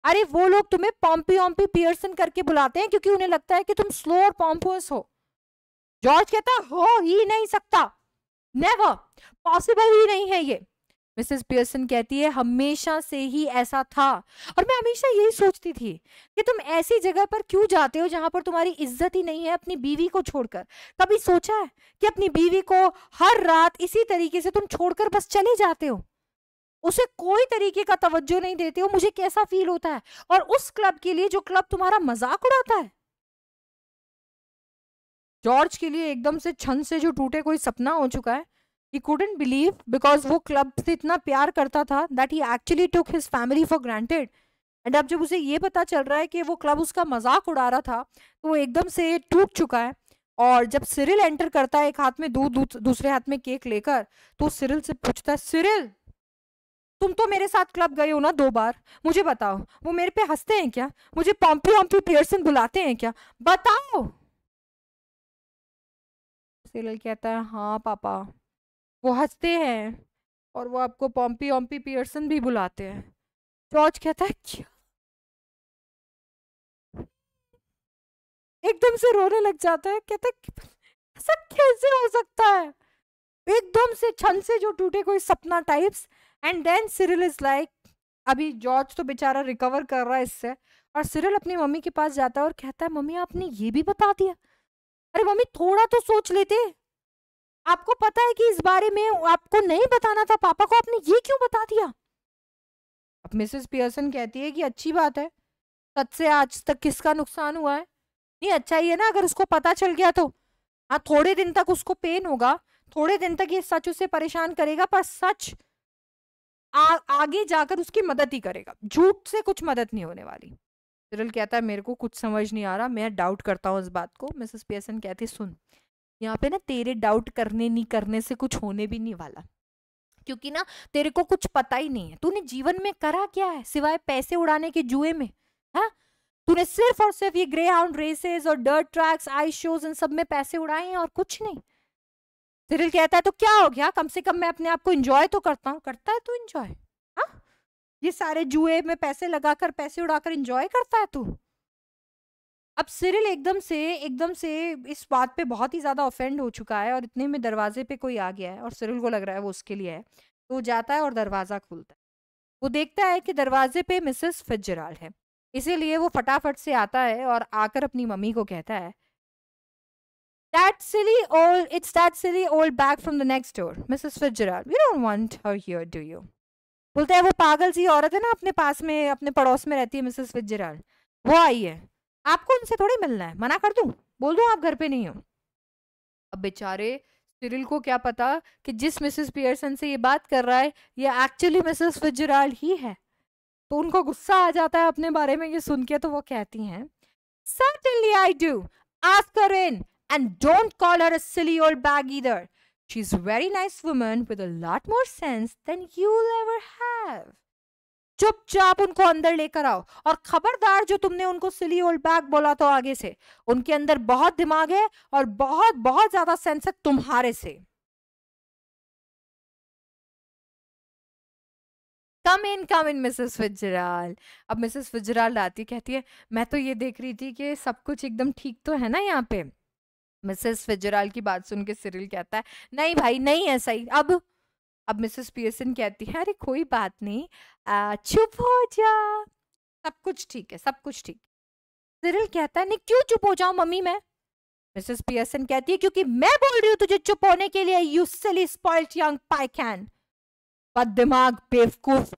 अरे वो लोग तुम्हें पॉम्पी ऑम्पी पियर्सन करके बुलाते हैं क्योंकि उन्हें लगता है कि तुम स्लो और पॉम्पोस हो। जॉर्ज कहता हो ही नहीं सकता, नेवर, पॉसिबल ही नहीं है ये। मिसेस पियर्सन कहती है हमेशा से ही ऐसा था, और मैं हमेशा यही सोचती थी कि तुम ऐसी जगह पर क्यों जाते हो जहां पर तुम्हारी इज्जत ही नहीं है अपनी बीवी को छोड़कर। कभी सोचा है कि अपनी बीवी को हर रात इसी तरीके से तुम छोड़कर बस चले जाते हो, उसे कोई तरीके का तवज्जो नहीं देते हो, मुझे कैसा फील होता है, और उस क्लब के लिए जो क्लब तुम्हारा मजाक उड़ाता है। जॉर्ज के लिए एकदम से छन से जो टूटे कोई सपना हो चुका है। He couldn't believe because वो क्लब से इतना प्यार करता था that he actually took his family for granted. And अब जब उसे ये पता चल रहा है कि वो क्लब उसका मजाक उड़ा रहा था तो वो एकदम से टूट चुका है। और जब सिरिल एंटर करता है एक हाथ में दूध दूसरे हाथ में केक लेकर, तो सिरिल से पूछता है सिरिल तुम तो मेरे साथ क्लब गए हो ना 2 बार, मुझे बताओ वो मेरे पे हंसते हैं क्या, मुझे पॉम्पी ऑम्पी पियर्सन बुलाते हैं क्या, बताओ। सिरिल कहता है हाँ पापा वो हंसते हैं, और वो आपको पॉम्पी ऑम्पी पियर्सन भी बुलाते हैं। जॉर्ज कहता है क्या, एकदम से रोने लग जाता है, कहता है ऐसा कैसे हो सकता है, एकदम से छन से जो टूटे कोई सपना types. And then Cyril is like, अभी जॉर्ज तो बेचारा रिकवर कर रहा है इससे, और सिरिल अपनी मम्मी के पास जाता है और कहता है मम्मी आपने ये भी बता दिया, अरे मम्मी थोड़ा तो सोच लेते, आपको पता है कि इस बारे में आपको नहीं बताना था पापा को, आपने ये क्यों बता दिया। अब मिसेस पियर्सन कहती है कि अच्छी बात है, सच से आज तक किसका नुकसान हुआ है, नहीं अच्छा ही है ना अगर उसको पता चल गया तो। हाँ थोड़े दिन तक उसको पेन होगा, थोड़े दिन तक ये सच उसे परेशान करेगा, पर सच आगे जाकर उसकी मदद ही करेगा, झूठ से कुछ मदद नहीं होने वाली। सिरिल कहता है मेरे को कुछ समझ नहीं आ रहा, मैं डाउट करता हूँ इस बात को। मिसेस पियर्सन कहती है सुन यहाँ पे ना तेरे डाउट करने नहीं करने से कुछ होने भी नहीं वाला, क्योंकि ना तेरे को कुछ पता ही नहीं है, तूने जीवन में करा क्या है सिवाय पैसे उड़ाने के जुए में। हाँ तूने सिर्फ और सिर्फ ये ग्रे हाउंड रेसेस और dirt tracks ice shows in सब में पैसे उड़ाए हैं और कुछ नहीं। सिरिल कहता है तो क्या हो गया, कम से कम मैं अपने आप को एंजॉय तो करता हूँ। करता है तू एंजॉय? हाँ ये सारे जुए में पैसे लगाकर पैसे उड़ाकर एंजॉय करता है तू? अब सिरिल एकदम से इस बात पे बहुत ही ज्यादा ऑफेंड हो चुका है, और इतने में दरवाजे पे कोई आ गया है और सिरिल को लग रहा है वो उसके लिए है, तो वो जाता है और दरवाजा खोलता है। वो देखता है कि दरवाजे पे मिसेस फिट्जराल्ड है, इसीलिए वो फटाफट से आता है और आकर अपनी मम्मी को कहता है it's that silly old bag from the next door, Mrs. Fitzgerald. We don't want her here, do you? बोलते हैं वो पागल सी औरत है ना अपने पास में अपने पड़ोस में रहती है मिसेस फिट्जराल्ड, वो आई है, आपको उनसे थोड़ी मिलना है, मना कर दूं, बोल दूं आप घर पे नहीं हो। अब बेचारे सिरिल को क्या पता कि जिस मिसेस पियर्सन से ये बात कर रहा है ये एक्चुअली मिसेस फिट्जराल्ड ही है। तो उनको गुस्सा आ जाता है अपने बारे में ये सुन के, तो वो कहती हैं Certainly I do. Ask her in and don't call her a silly old bag either. She's a very nice woman with a lot more sense than you'll ever have. चुपचाप उनको अंदर लेकर आओ, और खबरदार जो तुमने उनको सिली ओल्ड बैग बोला तो आगे से, उनके अंदर बहुत दिमाग है और बहुत बहुत ज्यादा सेंस है तुम्हारे से। कम इन मिसेस फिट्जराल्ड। अब मिसेस फिट्जराल्ड आती कहती है मैं तो ये देख रही थी कि सब कुछ एकदम ठीक तो है ना यहाँ पे। मिसेस फिट्जराल्ड की बात सुन के सिरिल कहता है नहीं भाई नहीं ऐसा ही। अब मिसेस पियर्सन कहती है अरे कोई बात नहीं, चुप हो जा, सब कुछ ठीक है, सब कुछ ठीक। सिरिल कहता है नहीं क्यों चुप हो जाऊं मम्मी मैं। मिसेस पियर्सन कहती है क्योंकि मैं बोल रही हूँ तुझे चुप होने के लिए, यू सिली स्पॉइल्ड यंग पाइकैन, बददिमाग बेवकूफ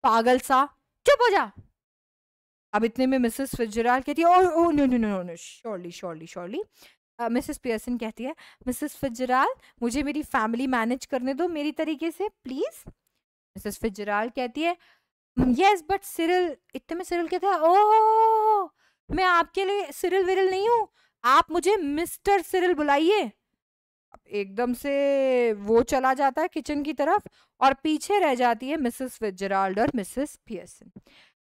पागल सा, चुप हो जा। अब इतने में मिसेस फिट्जराल्ड कहती है oh no no no no surely surely surely. Mrs Pearson कहती है मिसेस फिट्जराल्ड मुझे मेरी फैमिली मैनेज करने दो मेरी तरीके से प्लीज। मिसेस फिट्जराल्ड कहती है यस बट सिरिल। इतने में सिरिल कहता है ओह मैं आपके लिए सिरिल विरिल नहीं हूँ, आप मुझे मिस्टर सिरिल बुलाइए। एकदम से वो चला जाता है किचन की तरफ और पीछे रह जाती है मिसेस फिट्जराल्ड और मिसेस पियर्सन।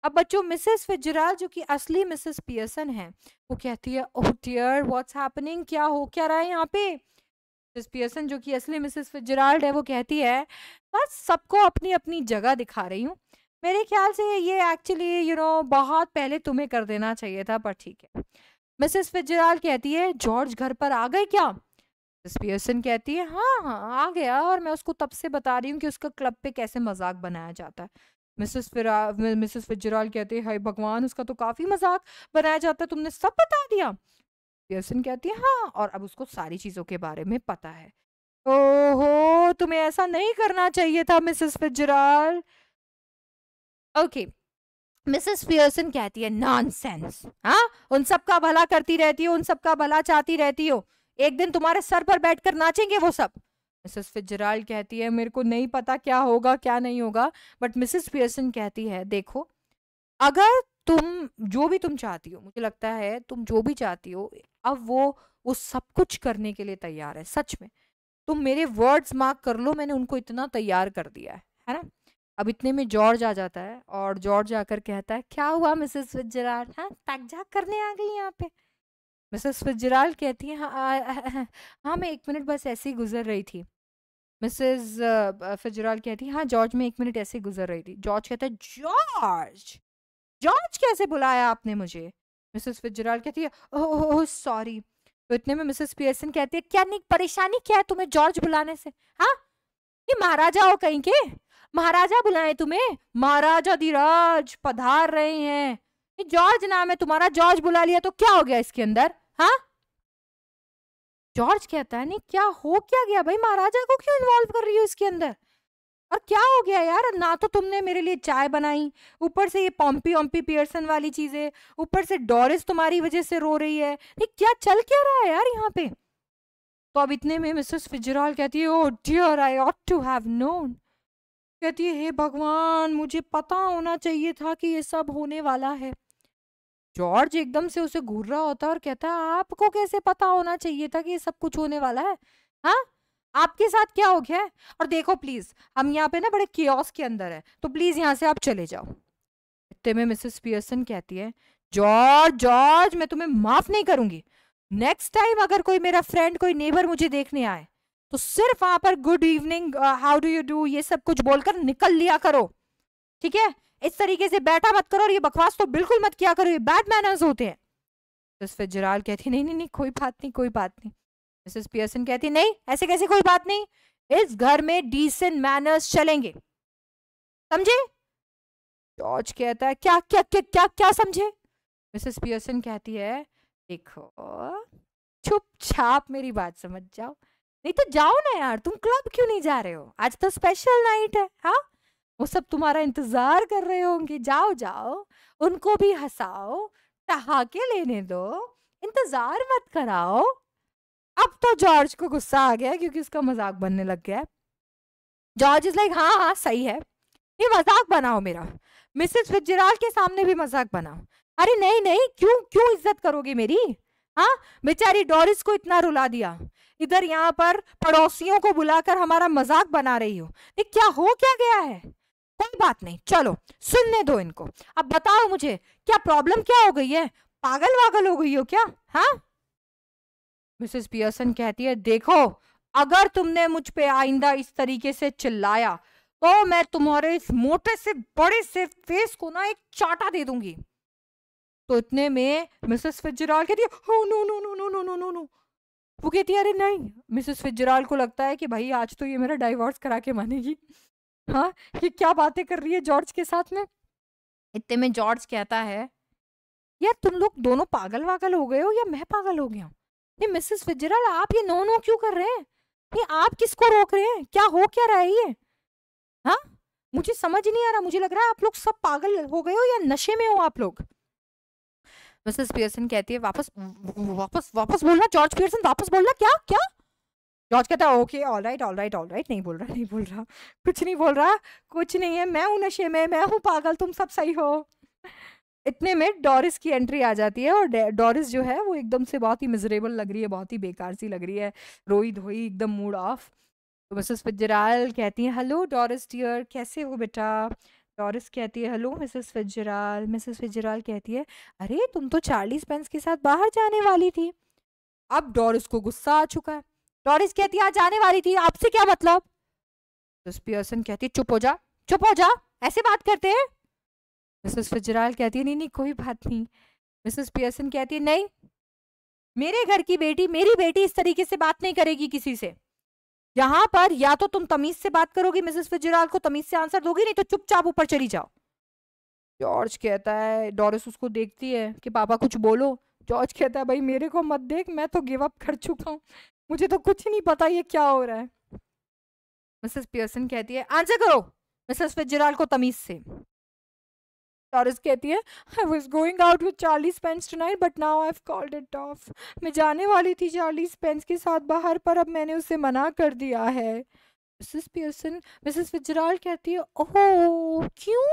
अब बच्चों मिसेस फिट्जराल्ड जो कि असली मिसेस पियर्सन है वो कहती है ओह डियर व्हाट्स हैपनिंग, क्या हो क्या रहा है यहाँ पे। मिसेस पियर्सन जो कि असली मिसेस फिट्जराल्ड है वो कहती है बस सबको अपनी अपनी जगह दिखा रही हूँ, मेरे ख्याल से ये एक्चुअली बहुत पहले तुम्हें कर देना चाहिए था पर ठीक है। मिसेस फिट्जराल्ड कहती है जॉर्ज घर पर आ गए क्या। मिसेस पियर्सन कहती है हाँ हाँ आ गया और मैं उसको तब से बता रही हूँ कि उसका क्लब पे कैसे मजाक बनाया जाता है। मिसेस फिट्जराल्ड कहती है हाय भगवान उसका तो काफी मजाक बनाया जाता है, तुमने सब बता दिया। पियर्सन कहती है हाँ और अब उसको सारी चीजों के बारे में पता है। ओहो तुम्हें ऐसा नहीं करना चाहिए था Mrs Fitzgerald. Okay Mrs Pearson कहती है नॉनसेंस, हाँ उन सब का भला करती रहती हो, उन सब का भला चाहती रहती हो, एक दिन तुम्हारे सर पर बैठकर नाचेंगे वो सब। मिसेस फिट्जराल्ड कहती है मेरे को नहीं पता क्या होगा क्या नहीं होगा, बट मिसेस पियर्सन कहती है देखो अगर तुम जो भी तुम चाहती हो, मुझे लगता है तुम जो भी चाहती हो अब वो सब कुछ करने के लिए तैयार है, सच में तुम मेरे वर्ड्स मार्क कर लो, मैंने उनको इतना तैयार कर दिया है ना। अब इतने में जॉर्ज आ जाता है और जॉर्ज आकर कहता है क्या हुआ मिसेस फिट्जराल्ड, हाँ ताक झाक करने आ गई यहाँ पे। मिसेस फिट्जराल्ड कहती है हाँ मैं 1 मिनट बस ऐसे ही गुजर रही थी। मिसेस फिट्जराल्ड कहती है हाँ जॉर्ज मैं 1 मिनट ऐसे ही गुजर रही थी। जॉर्ज कहता है जॉर्ज जॉर्ज कैसे बुलाया आपने मुझे। मिसेस फिट्जराल्ड कहती है ओह सॉरी। तो इतने में मिसेस पियर्सन कहती है क्या नहीं परेशानी क्या है तुम्हें जॉर्ज बुलाने से, हाँ ये महाराजा हो कहीं के, महाराजा बुलाए तुम्हें, महाराजा धीराज पधार रहे हैं, ये जॉर्ज नाम है तुम्हारा, जॉर्ज बुला लिया तो क्या हो गया इसके अंदर, हाँ। जॉर्ज कहता है नहीं क्या हो क्या गया भाई, महाराजा को क्यों इन्वॉल्व कर रही हो इसके अंदर, और क्या हो गया यार, ना तो तुमने मेरे लिए चाय बनाई, ऊपर से ये पॉम्पी ओम्पी पियर्सन वाली चीजें, ऊपर से डोरिस तुम्हारी वजह से रो रही है, ये क्या चल क्या रहा है यार यहाँ पे। तो अब इतने में मिसेस फिट्जराल्ड कहती है oh dear I ought to have known. कहती है हे भगवान मुझे पता होना चाहिए था कि ये सब होने वाला है। जॉर्ज एकदम से उसे घूर रहा होता है और कहता है आपको कैसे पता होना चाहिए था कि ये सब कुछ होने वाला है, हाँ आपके साथ क्या हो गया है। और देखो प्लीज हम यहाँ पे ना बड़े कियोस्क के अंदर है तो प्लीज यहाँ से आप चले जाओ। इतने में मिसेस पियर्सन कहती है जॉर्ज जॉर्ज मैं तुम्हें माफ नहीं करूंगी, नेक्स्ट टाइम अगर कोई मेरा फ्रेंड कोई नेबर मुझे देखने आए तो सिर्फ वहां पर good evening how do you do ये सब कुछ बोलकर निकल लिया करो, ठीक है, इस तरीके से बैठा मत करो और ये बकवास तो बिल्कुल मत किया करो, ये बैड मैनर्स होते हैं। मिसेस फिट्जराल्ड कहती नहीं नहीं नहीं कोई बात नहीं कोई बात नहीं। मिसेस पियर्सन कहती नहीं ऐसे कैसे कोई बात नहीं, इस घर में डिसेंट मैनर्स चलेंगे, समझे। जॉर्ज कहता है क्या क्या क्या क्या क्या समझे। मिसेस पियर्सन कहती है देखो चुपचाप मेरी बात समझ जाओ, नहीं तो जाओ ना यार, तुम क्लब क्यों नहीं जा रहे हो, आज तो स्पेशल नाइट है, हाँ वो सब तुम्हारा इंतजार कर रहे होंगे, जाओ जाओ उनको भी हंसाओ ठहाके लेने दो, इंतजार मत कराओ। अब तो जॉर्ज को गुस्सा आ गया क्योंकि उसका मजाक बनने लग गया। जॉर्ज इज लाइक हाँ हाँ सही है, ये मजाक बनाओ मेरा, मिसेस फिट्जराल्ड के सामने भी मजाक बनाओ। अरे नहीं नहीं क्यों क्यों इज्जत करोगे मेरी, हाँ बेचारी डोरिस को इतना रुला दिया, इधर यहाँ पर पड़ोसियों को बुलाकर हमारा मजाक बना रही हो, ये क्या हो क्या गया है। कोई बात नहीं, चलो सुनने दो इनको। अब बताओ मुझे क्या प्रॉब्लम क्या हो गई है, पागल वागल हो गई हो क्या? हाँ, मिसेस पियर्सन कहती है देखो, अगर तुमने मुझ पे आइंदा इस तरीके से चिल्लाया तो मैं तुम्हारे इस मोटे से बड़े से फेस को ना एक चाटा दे दूंगी। तो इतने में मिसेस फिट्जराल्ड कहती है oh no no no no no no no no. वो कहती है अरे नहीं। मिसेस फिट्जराल्ड को लगता है कि भाई आज तो ये मेरा डाइवोर्स करा के मानेगी। हाँ, ये क्या बातें कर रही है जॉर्ज के साथ में। इतने में जॉर्ज कहता है यार तुम लोग दोनों पागल वागल हो गए हो या मैं पागल हो गया हूँ? नहीं मिसेस फिट्जराल्ड, आप ये नो नो क्यों कर रहे हैं? नहीं आप किसको रोक रहे हैं? क्या हो क्या रहा है ये? हाँ, मुझे समझ नहीं आ रहा। मुझे लग रहा है आप लोग सब पागल हो गए हो या नशे में हो आप लोग। मिसेस पियर्सन कहती है वापस वापस वापस बोलना जॉर्ज पियर्सन, वापस बोलना। क्या क्या? जॉर्ज कहता है okay all right all right all right, नहीं बोल रहा नहीं बोल रहा, कुछ नहीं बोल रहा, कुछ नहीं है, मैं हूँ नशे में, मैं हूँ पागल, तुम सब सही हो। इतने में डोरिस की एंट्री आ जाती है और डोरिस जो है वो एकदम से बहुत ही मिजरेबल लग रही है, बहुत ही बेकार सी लग रही है, रोई धोई एकदम मूड ऑफ। तो मिसेस फिट्जराल्ड कहती है हेलो डोरिस डियर, कैसे हो बेटा? डोरिस कहती है hello Mrs Fitzgerald. Mrs Fitzgerald कहती है अरे तुम तो चार्ली स्पेंस के साथ बाहर जाने वाली थी। अब डोरिस को गुस्सा आ चुका है। डोरिस कहती है आज जाने वाली थी, आपसे क्या मतलब? मिसेस पियर्सन कहती है चुप हो जा, चुप हो जा, ऐसे बात करते हैं? मिसेस फिट्जराल्ड कहती है नहीं नहीं कोई बात नहीं। मिसेस पियर्सन कहती है नहीं, मेरे घर की बेटी, मेरी बेटी इस तरीके से बात नहीं करेगी किसी से। यहाँ पर या तो तुम तमीज से बात करोगी, मिसेस फिट्जराल्ड को तमीज से आंसर दोगी, नहीं तो चुपचाप ऊपर चली जाओ। जॉर्ज कहता है, डोरिस उसको देखती है कि पापा कुछ बोलो। जॉर्ज कहता है भाई मेरे को मत देख, मैं तो गिव अप कर चुका हूँ, मुझे तो कुछ नहीं पता ये क्या हो रहा है। मिसेस पियर्सन कहती है आंसर करो मिसेस फिट्जराल्ड को तमीज से। डोरिस कहती है I was going out with Charlie Spence tonight but now I've called it off. मैं जाने वाली थी चार्ली स्पेंस के साथ बाहर, पर अब मैंने उसे मना कर दिया है। मिसेस पियर्सन, मिसेस फिट्जराल्ड कहती है ओह क्यों?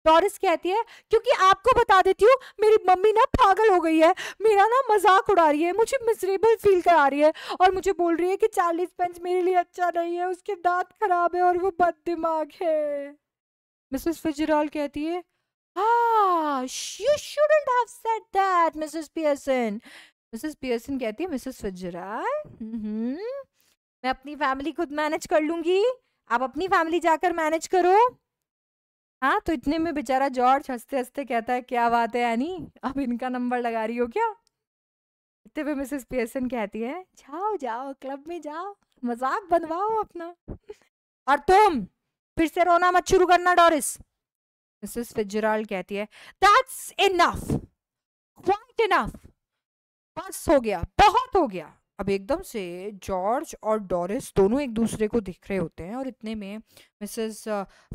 डोरिस कहती है क्योंकि आपको बता देती हूँ मेरी मम्मी ना पागल हो गई है, मेरा ना मजाक उड़ा रही है, मुझे मिजरेबल फील करा रही है और मुझे बोल रही है कि चार्ली स्पेंस मेरे लिए अच्छा नहीं है, उसके दांत खराब है और वो बद दिमाग है। मिसेस फिट्जराल्ड कहती है you shouldn't have said that, Mrs. Pearson. Mrs. Pearson कहती है मिसेस फिट्जराल्ड मैं अपनी फैमिली खुद मैनेज कर लूंगी, आप अपनी फैमिली जाकर मैनेज करो। हाँ, तो इतने में बेचारा जॉर्ज हंसते हंसते कहता है क्या बात है एनी, अब इनका नंबर लगा रही हो क्या? इतने पे मिसेस पियर्सन कहती है जाओ जाओ क्लब में जाओ, मजाक बनवाओ अपना, और तुम फिर से रोना मत शुरू करना डोरिस। मिसेस फिट्जराल्ड कहती है दैट्स इनफ, क्वाइट इनफ, बस हो गया, बहुत हो गया। अब एकदम से जॉर्ज और डोरिस दोनों एक दूसरे को दिख रहे होते हैं और इतने में मिसेस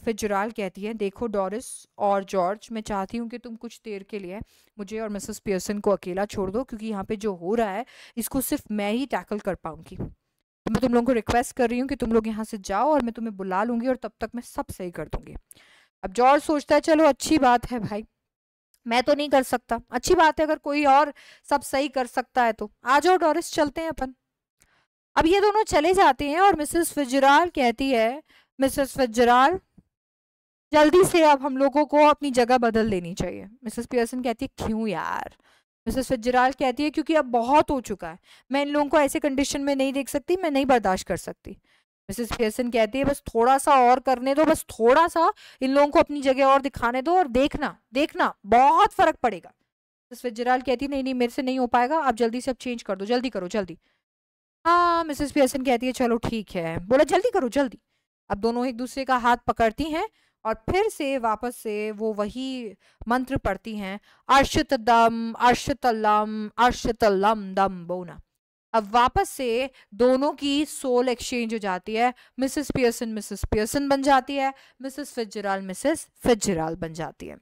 फिट्जराल्ड कहती है देखो डोरिस और जॉर्ज, मैं चाहती हूँ कि तुम कुछ देर के लिए मुझे और मिसेस पियर्सन को अकेला छोड़ दो, क्योंकि यहाँ पे जो हो रहा है इसको सिर्फ मैं ही टैकल कर पाऊंगी। तो मैं तुम लोगों को रिक्वेस्ट कर रही हूँ कि तुम लोग यहाँ से जाओ और मैं तुम्हें बुला लूंगी और तब तक मैं सब सही कर दूंगी। अब जॉर्ज सोचता है चलो अच्छी बात है भाई, मैं तो नहीं कर सकता, अच्छी बात है अगर कोई और सब सही कर सकता है तो आ जाओ डोरिस चलते हैं अपन। अब ये दोनों चले जाते हैं और मिसेस फिट्जराल्ड कहती है मिसेस फिट्जराल्ड जल्दी से अब हम लोगों को अपनी जगह बदल लेनी चाहिए। मिसेस पियर्सन कहती है क्यों यार? मिसेस फिट्जराल्ड कहती है क्योंकि अब बहुत हो चुका है, मैं इन लोगों को ऐसे कंडीशन में नहीं देख सकती, मैं नहीं बर्दाश्त कर सकती। मिसेस पियर्सन कहती है बस थोड़ा सा और करने दो, बस थोड़ा सा इन लोगों को अपनी जगह और दिखाने दो और देखना देखना बहुत फर्क पड़ेगा। मिसेस फिट्जराल्ड कहती है नहीं नहीं मेरे से नहीं हो पाएगा, आप जल्दी से अब चेंज कर दो, जल्दी करो जल्दी। हाँ, मिसेस पियर्सन कहती है चलो ठीक है, बोला जल्दी करो जल्दी। अब दोनों एक दूसरे का हाथ पकड़ती हैं और फिर से वापस से वो वही मंत्र पढ़ती हैं अर्शतदम अर्शतलम अर्शतलम दम बोना। अब वापस से दोनों की सोल एक्सचेंज हो जाती है, मिसेस पियर्सन बन जाती है, मिसेस फिट्जराल्ड बन जाती है।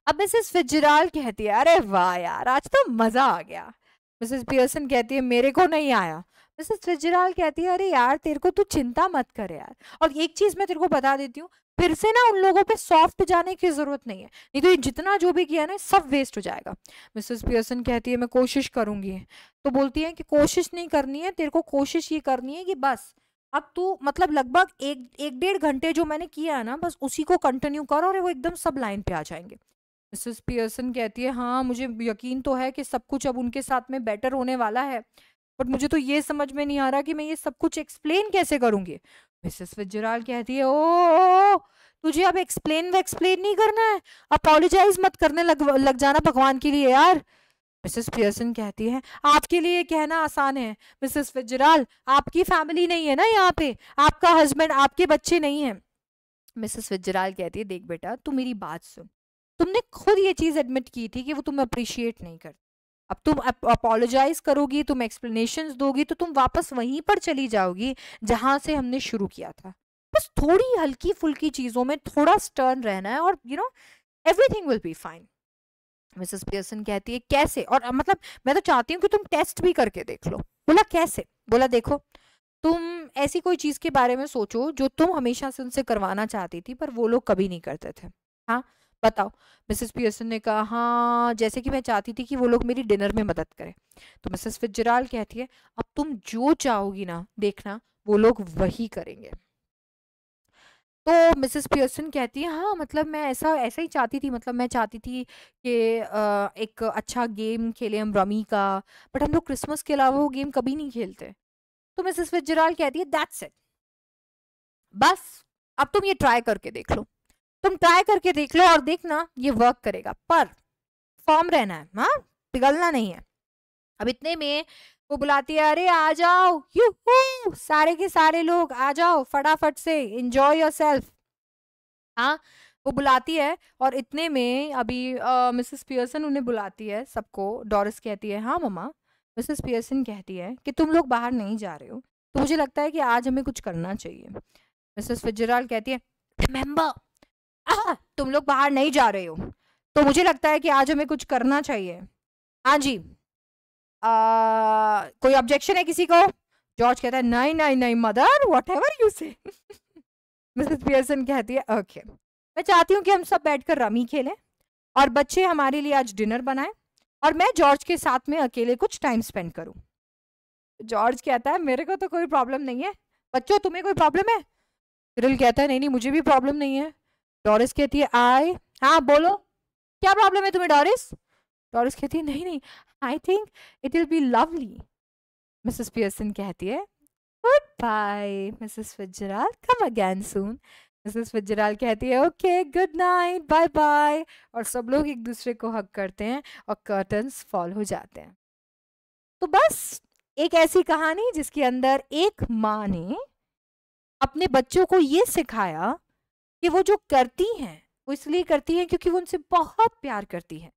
अब मिसेस फिट्जराल्ड कहती है अरे वाह यार आज तो मजा आ गया। मिसेस पियर्सन कहती है मेरे को नहीं आया। मिसेस फिट्जराल्ड कहती है अरे यार तेरे को तू चिंता मत कर यार, और एक चीज मैं तेरे को बता देती हूँ, फिर से ना उन लोगों पे सॉफ्ट जाने की जरूरत नहीं है, नहीं तो ये जितना जो भी किया ना सब वेस्ट हो जाएगा। मिसेस पियर्सन कहती है मैं कोशिश करूंगी। तो बोलती है कि कोशिश नहीं करनी है तेरे को, कोशिश ये करनी है कि बस अब तू मतलब लगभग एक डेढ़ घंटे जो मैंने किया है ना, बस उसी को कंटिन्यू कर और वो एकदम सब लाइन पे आ जाएंगे। मिसेस पियर्सन कहती है हाँ मुझे यकीन तो है कि सब कुछ अब उनके साथ में बेटर होने वाला है, बट मुझे तो ये समझ में नहीं आ रहा कि मैं ये सब कुछ एक्सप्लेन कैसे करूंगी। मिसेस फिट्जराल्ड कहती है ओ तुझे अब एक्सप्लेन नहीं करना है, अपोलोजाइज मत करने लग जाना भगवान के लिए यार। मिसेस पियर्सन कहती है आपके लिए कहना आसान है मिसेस फिट्जराल्ड, आपकी फैमिली नहीं है ना यहाँ पे, आपका हस्बैंड आपके बच्चे नहीं है। मिसेस फिट्जराल्ड कहती है देख बेटा तू मेरी बात सुन, तुमने खुद ये चीज एडमिट की थी कि वो तुम अप्रिशिएट नहीं करते, अब तुम अपोलोजाइज करोगी, तुम एक्सप्लेनेशंस दोगी तो तुम वापस वहीं पर चली जाओगी जहां से हमने शुरू किया था। बस थोड़ी हल्की फुल्की चीजों में थोड़ा स्टर्न रहना है और you know everything will be fine. Mrs Pearson कहती है कैसे, और मतलब मैं तो चाहती हूँ कि तुम टेस्ट भी करके देख लो। बोला कैसे? बोला देखो तुम ऐसी कोई चीज के बारे में सोचो जो तुम हमेशा से उनसे करवाना चाहती थी पर वो लोग कभी नहीं करते थे। हाँ बताओ। मिसेस पियर्सन ने कहा हाँ जैसे कि मैं चाहती थी कि वो लोग मेरी डिनर में मदद करें। तो मिसेस फिट्जराल्ड कहती है अब तुम जो चाहोगी ना देखना वो लोग वही करेंगे। तो मिसेस पियर्सन कहती है हाँ मतलब मैं ऐसा ऐसा ही चाहती थी, मतलब मैं चाहती थी कि एक अच्छा गेम खेले हम रमी का, बट हम लोग क्रिसमस के अलावा वो गेम कभी नहीं खेलते। तो मिसेस फिट्जराल्ड कहती है दैट्स इट, बस अब तुम ये ट्राई करके देख लो, तुम ट्राई करके देख लो और देखना ये वर्क करेगा, पर फॉर्म रहना है, हाँ पिघलना नहीं है। अब इतने में वो बुलाती है अरे आ जाओ यूहू सारे के सारे लोग आ जाओ फटाफट से एंजॉय योरसेल्फ। हाँ वो बुलाती है और इतने में अभी मिसेस पियर्सन उन्हें बुलाती है सबको। डॉरिस कहती है हाँ मम्मा। मिसेस पियर्सन कहती है कि तुम लोग बाहर नहीं जा रहे हो तो मुझे लगता है कि आज हमें कुछ करना चाहिए। मिसेस फिट्जराल्ड कहती है रिमेंबर तुम लोग बाहर नहीं जा रहे हो तो मुझे लगता है कि आज हमें कुछ करना चाहिए। हाँ जी कोई ऑब्जेक्शन है किसी को? जॉर्ज कहता है नहीं नहीं नहीं मदर व्हाट एवर यू से। मिसेस पियर्सन कहती है ओके मैं चाहती हूँ कि हम सब बैठकर रमी खेलें और बच्चे हमारे लिए आज डिनर बनाएं और मैं जॉर्ज के साथ में अकेले कुछ टाइम स्पेंड करूं। जॉर्ज कहता है मेरे को तो कोई प्रॉब्लम नहीं है, बच्चों तुम्हें कोई प्रॉब्लम है? सिरिल कहता है नहीं नहीं मुझे भी प्रॉब्लम नहीं है। डॉरिस कहती है आई हाँ बोलो क्या प्रॉब्लम है तुम्हें डॉरिस? डॉरिस कहती है नहीं नहीं I think it will be lovely. Mrs Pearson कहती है goodbye Mrs Fitzgerald, come again soon. Mrs Fitzgerald कहती है okay good night bye bye और सब लोग एक दूसरे को हग करते हैं और कर्टन्स फॉल हो जाते हैं। तो बस एक ऐसी कहानी जिसके अंदर एक माँ ने अपने बच्चों को ये सिखाया कि वो जो करती हैं वो इसलिए करती हैं क्योंकि वो उनसे बहुत प्यार करती है,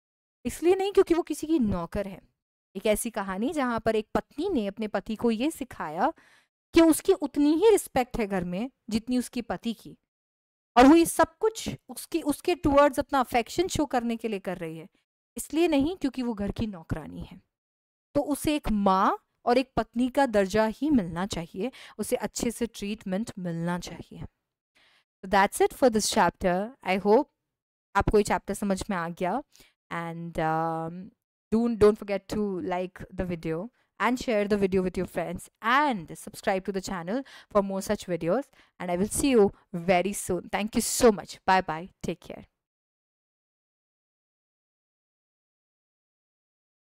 इसलिए नहीं क्योंकि वो किसी की नौकर है। एक ऐसी कहानी जहां पर एक पत्नी ने अपने पति को ये सिखाया कि उसकी उतनी ही रिस्पेक्ट है घर में जितनी उसकी पति की, और वो ये सब कुछ उसके टुवर्ड्स अपना अफेक्शन शो करने के लिए कर रही है, इसलिए नहीं क्योंकि वो घर की नौकरानी है। तो उसे एक माँ और एक पत्नी का दर्जा ही मिलना चाहिए, उसे अच्छे से ट्रीटमेंट मिलना चाहिए। So that's it for this chapter. I hope आपको ये चैप्टर समझ में आ गया and don't forget to like the video and share the video with your friends and subscribe to the channel for more such videos, and I will see you very soon. Thank you so much. Bye bye. Take care.